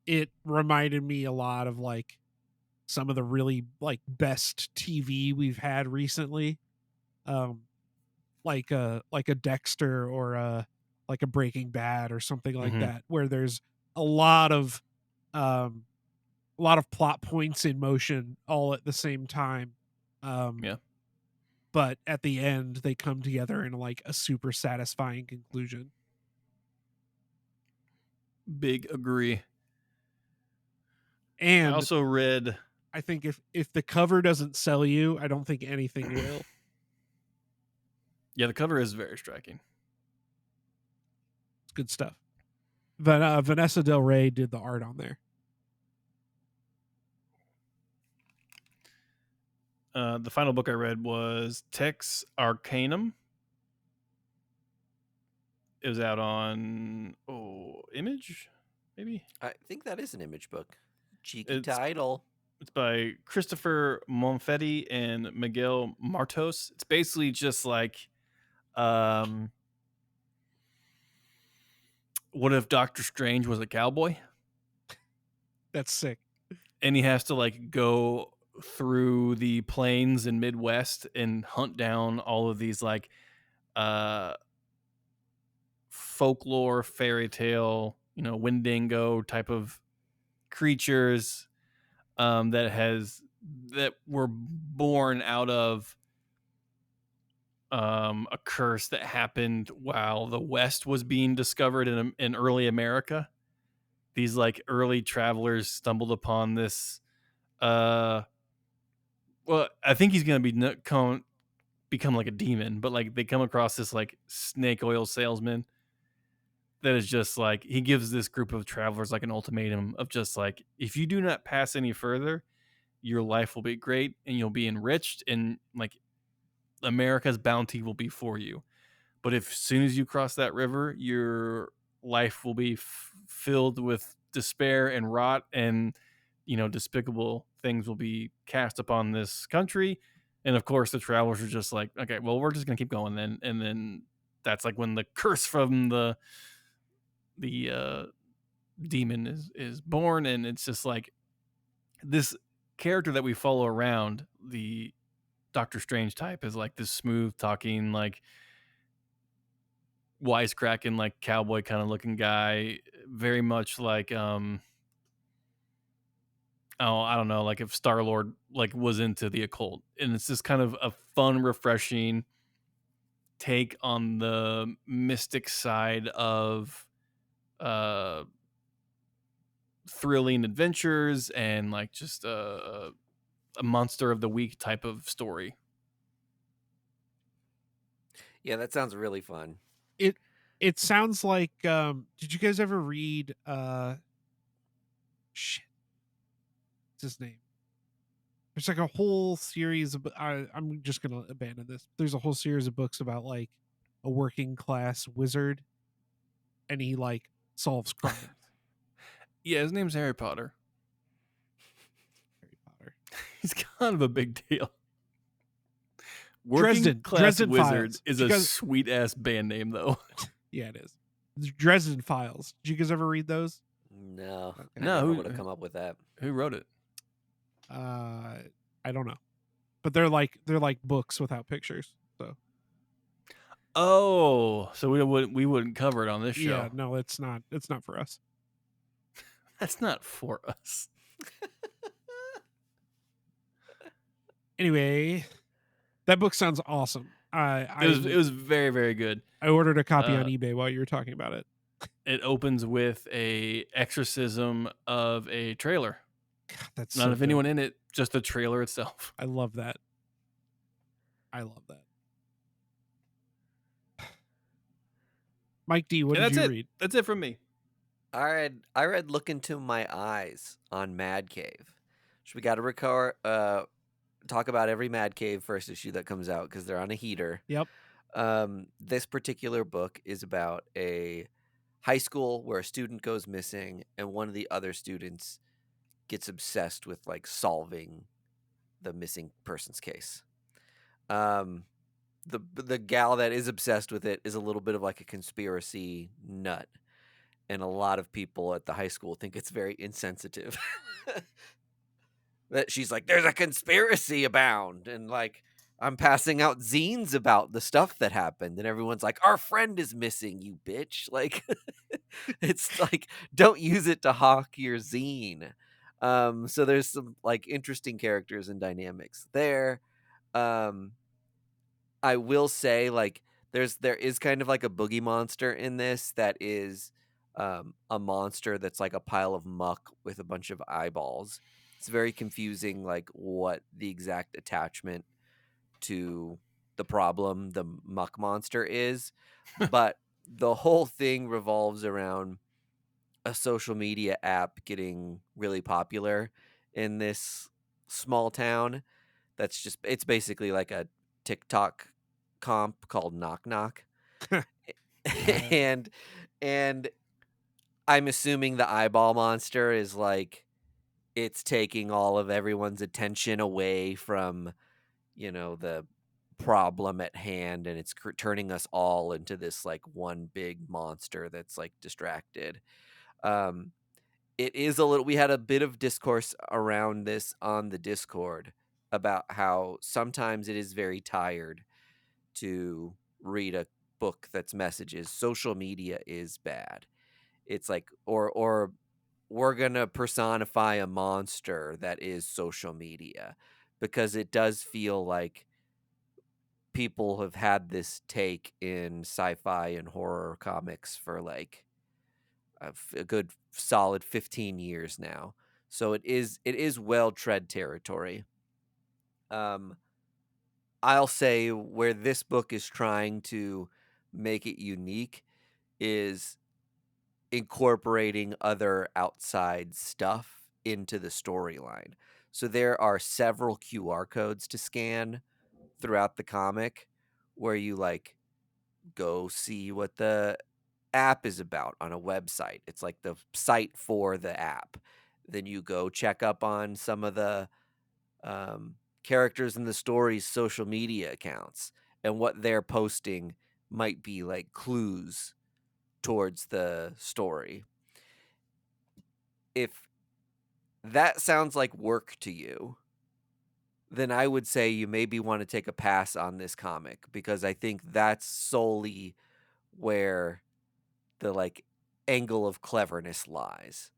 It reminded me a lot of like some of the really like best TV we've had recently. Like a Dexter, or like a Breaking Bad or something like Mhm. that, where there's a lot of um plot points in motion all at the same time. Yeah. But at the end they come together in like a super satisfying conclusion. Big agree. I And also read, I think if the cover doesn't sell you, I don't think anything will. yeah, the cover is very striking. It's good stuff. Vanessa Del Rey did the art on there. The final book I read was Texarcanum. It was out on Image, maybe. I think that is an Image book. Cheeky It's title. It's by Christopher Monfetti and Miguel Martos. It's basically just like, what if Doctor Strange was a cowboy? That's sick. And he has to like go through the plains in Midwest and hunt down all of these like folklore, fairy tale, Wendigo type of creatures, that were born out of a curse that happened while the West was being discovered in early America. These like early travelers stumbled upon this. Well, I think he's gonna become like a demon, but like they come across this like snake oil salesman that is just like, he gives this group of travelers like an ultimatum of just like, if you do not pass any further, your life will be great and you'll be enriched, and like America's bounty will be for you. But if as soon as you cross that river, your life will be filled with despair and rot, and despicable things will be cast upon this country. And of course, the travelers are just like, okay, well, we're just gonna keep going then. And then that's like when the curse from the demon is born, and it's just like this character that we follow around, the Doctor Strange type, is like this smooth talking, like wisecracking, like cowboy kind of looking guy, very much like I don't know, like if Star-Lord like was into the occult. And it's just kind of a fun, refreshing take on the mystic side of uh thrilling adventures, and like just a monster of the week type of story. Yeah, that sounds really fun. It sounds like did you guys ever read shit, what's his name? There's like a whole series of I'm just gonna abandon this. There's a whole series of books about like a working class wizard, and he like solves crimes. Yeah, his name's Harry Potter. Harry Potter. He's kind of a big deal. Working Dresden Wizard Files. is a sweet ass band name, though. Yeah, it is. The Dresden Files. Did you guys ever read those? No. Okay. I No, never who- would have come up with that. Who wrote it? I don't know, but they're like books without pictures. So Oh, so we wouldn't cover it on this yeah, show. no, it's not for us. That's not for us. Anyway, that book sounds awesome. It was very, very good. I ordered a copy on Uh, eBay while you were talking about it. It opens with a exorcism of a trailer. God, that's Not so of good. anyone in it, just the trailer itself. I love that. I love that. Mike D, what And did that's you it. read? That's it from me. I read Look Into My Eyes on Mad Cave. So we got to talk about every Mad Cave first issue that comes out because they're on a heater. Yep. This particular book is about a high school where a student goes missing and one of the other students gets obsessed with like solving the missing person's case. The gal that is obsessed with it is a little bit of like a conspiracy nut, and a lot of people at the high school think it's very insensitive. That she's like, there's a conspiracy abound, and like I'm passing out zines about the stuff that happened, and everyone's like, our friend is missing, you bitch. Like it's like, don't use it to hawk your zine. So there's some like interesting characters and dynamics there. um I will say, like, there is kind of like a boogie monster in this that is a monster that's like a pile of muck with a bunch of eyeballs. It's very confusing, like what the exact attachment to the problem the muck monster is, but the whole thing revolves around a social media app getting really popular in this small town. It's basically like a TikTok comp called Knock Knock. and and I'm assuming the eyeball monster is like it's taking all of everyone's attention away from, the problem at hand, and it's turning us all into this like one big monster that's like distracted. Um it is a little We had a bit of discourse around this on the Discord about how sometimes it is very tired to read a book that's messages. Social media is bad. It's like, or we're gonna personify a monster that is social media, because it does feel like people have had this take in sci-fi and horror comics for like a good solid 15 years now. So it is well tread territory. Um I'll say where this book is trying to make it unique is incorporating other outside stuff into the storyline. So there are several QR codes to scan throughout the comic where you like go see what the app is about on a website. It's like the site for the app. Then you go check up on some of the characters in the story's social media accounts, and what they're posting might be like clues towards the story. If that sounds like work to you, then I would say you maybe want to take a pass on this comic, because I think that's solely where the like angle of cleverness lies.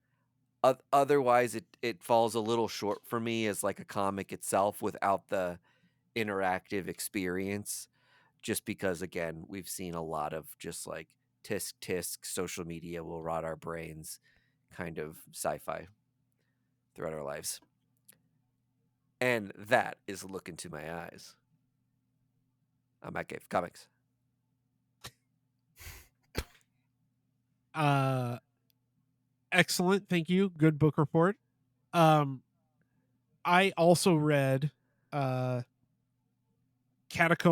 Otherwise, it falls a little short for me as like a comic itself without the interactive experience, just because again we've seen a lot of just like tisk tisk social media will rot our brains kind of sci-fi throughout our lives. And that is a Look Into My Eyes. I'm Matt Cave Comics. Excellent, thank you. Good book report. I also read Catacomb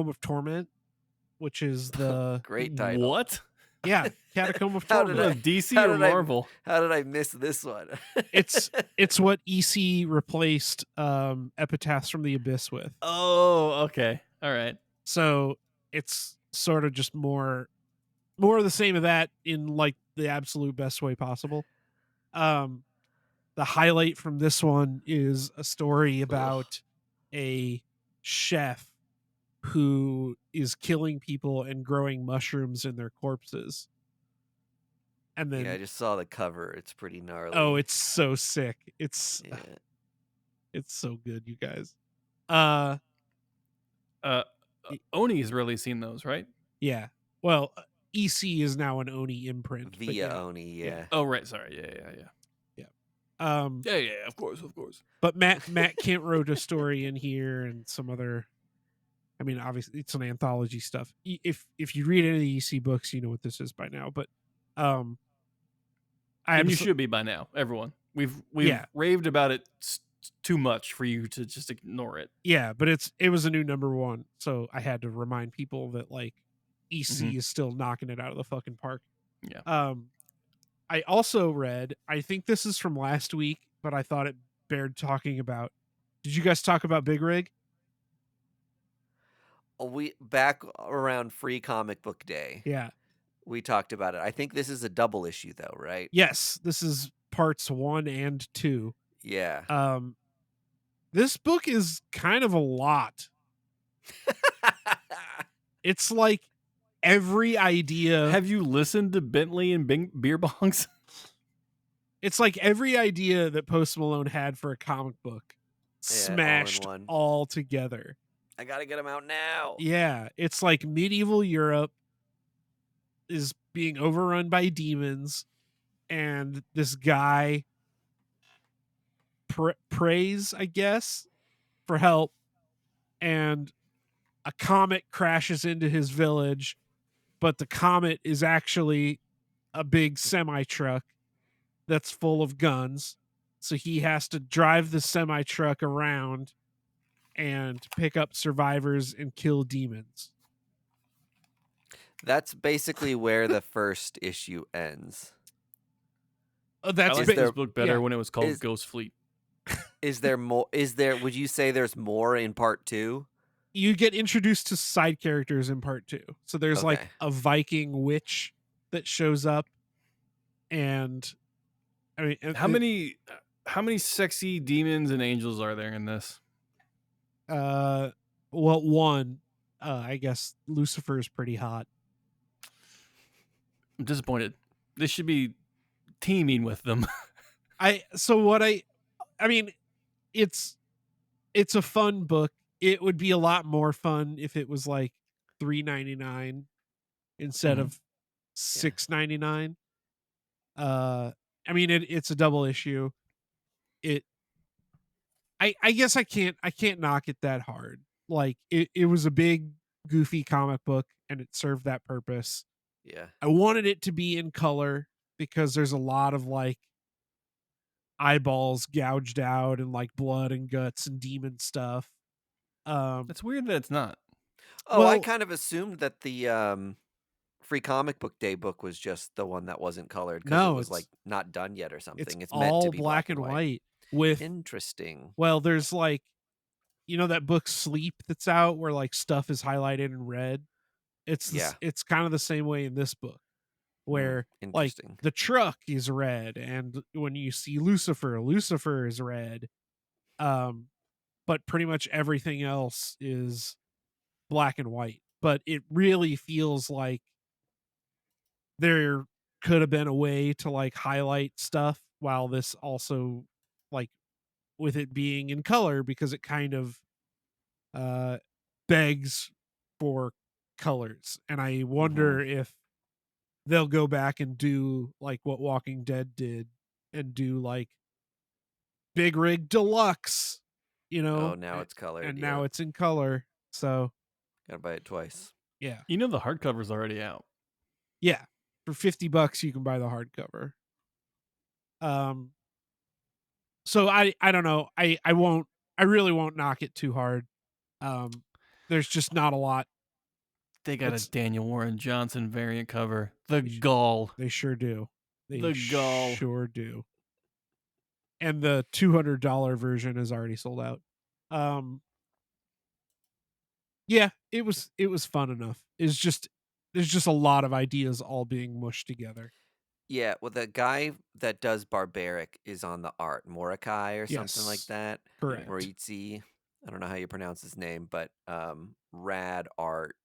of Torment, which is the Great title. What? Catacomb of How did Torment. DC how or did I- Marvel? How did I miss this one? It's what EC replaced Epitaphs from the Abyss with. Oh, okay. All right. So it's sort of just more of the same of that in like the absolute best way possible. The highlight from this one is a story about a chef who is killing people and growing mushrooms in their corpses. And Yeah, I then just saw the cover. It's pretty gnarly. oh, it's so sick. It's so good, you guys. Oni's releasing those, right? Yeah. Well, EC is now an Oni imprint, but Via yeah. Oni, yeah. Oh, right. Sorry. Yeah. Yeah. Of course. But Matt Kent wrote a story in here and some other. I mean, obviously, it's an anthology stuff. If you read any of the EC books, you know what this is by now. But I And you should be by now, everyone. We've raved about it too much for you to just ignore it. Yeah, but it was a new number 1, so I had to remind people that like EC is still knocking it out of the fucking park. Yeah. I also read. I think this is from last week, but I thought it bared talking about. Did you guys talk about Big Rig? We back around Free Comic Book Day. Yeah. We talked about it. I think this is a double issue though, right? Yes, this is parts 1 and 2. Yeah. This book is kind of a lot. It's like every idea. Have you listened to Bentley and Beer Bongs? It's like every idea that Post Malone had for a comic book smashed all together. I gotta get them out now. Yeah, it's like medieval Europe is being overrun by demons, and this guy prays, I guess, for help, and a comet crashes into his village, but the comet is actually a big semi truck that's full of guns. So he has to drive the semi truck around and pick up survivors and kill demons. That's basically where the first issue ends. That's I liked this book better when it was called Ghost Fleet. Is there more? Would you say there's more in part 2? You get introduced to side characters in part 2. So there's like a Viking witch that shows up, and I mean, how many sexy demons and angels are there in this? Well, one, I guess Lucifer is pretty hot. I'm disappointed. This should be teaming with them. I mean, it's a fun book. It would be a lot more fun if it was like $3.99 instead of $6.99. I mean, it's a double issue. I guess I can't knock it that hard. Like it was a big goofy comic book and it served that purpose. Yeah. I wanted it to be in color because there's a lot of like eyeballs gouged out and like blood and guts and demon stuff. It's weird that it's not. Oh, I kind of assumed that the Free Comic Book Day book was just the one that wasn't colored because it was like not done yet or something. It's meant all to be black and white with interesting. Well, there's like, you know, that book Sleep that's out where like stuff is highlighted in red. It's kind of the same way in this book where like the truck is red, and when you see Lucifer is red. But pretty much everything else is black and white. But it really feels like there could have been a way to like highlight stuff while this also like with it being in color, because it kind of begs for colors. And I wonder if they'll go back and do like what Walking Dead did and do like Big Rig Deluxe, you know. Oh, now it's colored. And now it's in color. So gotta buy it twice. Yeah. You know the hardcover's already out. Yeah. For $50 you can buy the hardcover. So I don't know. I really won't knock it too hard. There's just not a lot. They got a Daniel Warren Johnson variant cover. The gall. They sure do. The gall. Sure do. And the $200 version is already sold out. Yeah, it was fun enough. There's just a lot of ideas all being mushed together. Yeah, well, the guy that does Barbaric is on the art, Morikai or something like that. Correct. Moritzi. I don't know how you pronounce his name, but rad art,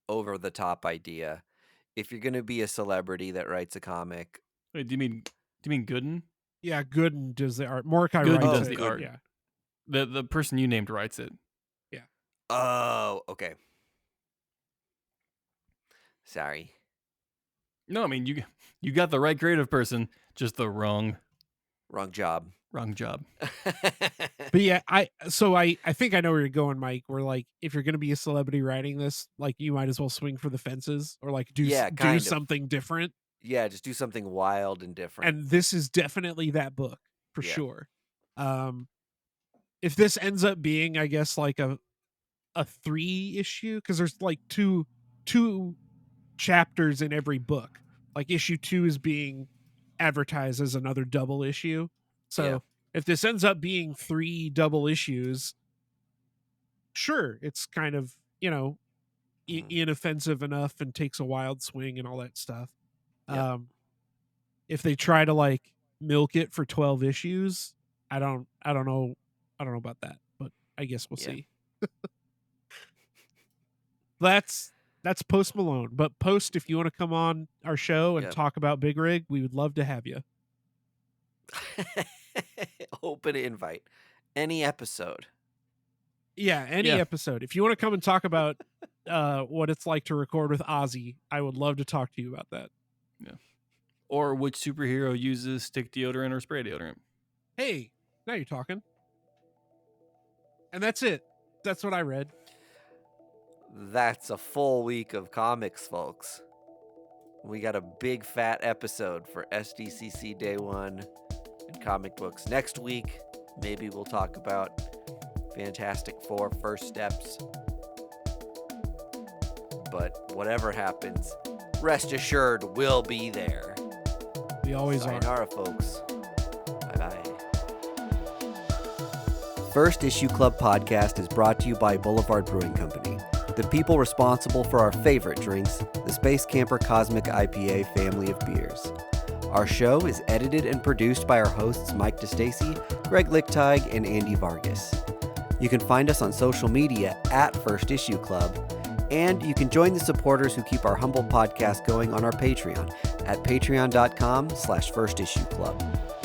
over the top idea. If you're gonna be a celebrity that writes a comic, Wait, do you mean Gooden? Yeah, Gooden does the art. Mordecai Gooden writes does it. the art. Yeah. The person you named writes it. oh, okay. Sorry. No, I mean you got the right creative person, just the wrong job. job. But yeah, I think I know where you're going, Mike. Where like if you're gonna be a celebrity writing this, like you might as well swing for the fences or like do Yeah, do kind of. something different. Yeah, just do something wild and different. And this is definitely that book for Yeah. sure. If this ends up being, I guess, like a 3 issue, because there's like two chapters in every book. Like issue 2 is being advertised as another double issue. So Yeah. if this ends up being 3 double issues, sure, it's kind of, Mhm. inoffensive enough and takes a wild swing and all that stuff. Yeah. If they try to like milk it for 12 issues, I don't know about that, but I guess we'll Yeah. see. That's Post Malone. But Post, if you want to come on our show and Yep. talk about Big Rig, we would love to have you. Open invite. Any episode. Yeah, any Yeah. episode. If you want to come and talk about what it's like to record with Ozzy, I would love to talk to you about that. Or which superhero uses stick deodorant or spray deodorant? Hey, now you're talking. And that's it. That's what I read. That's a full week of comics, folks. We got a big fat episode for SDCC Day 1 and comic books. Next week, maybe we'll talk about Fantastic Four First Steps. But whatever happens, rest assured we'll be there. We always are. Sayonara, folks. Bye-bye. First Issue Club podcast is brought to you by Boulevard Brewing Company, the people responsible for our favorite drinks, the Space Camper Cosmic IPA family of beers. Our show is edited and produced by our hosts Mike DeStacy, Greg Lichtag, and Andy Vargas. You can find us on social media at First Issue Club, and you can join the supporters who keep our humble podcast going on our Patreon at patreon.com/firstissueclub.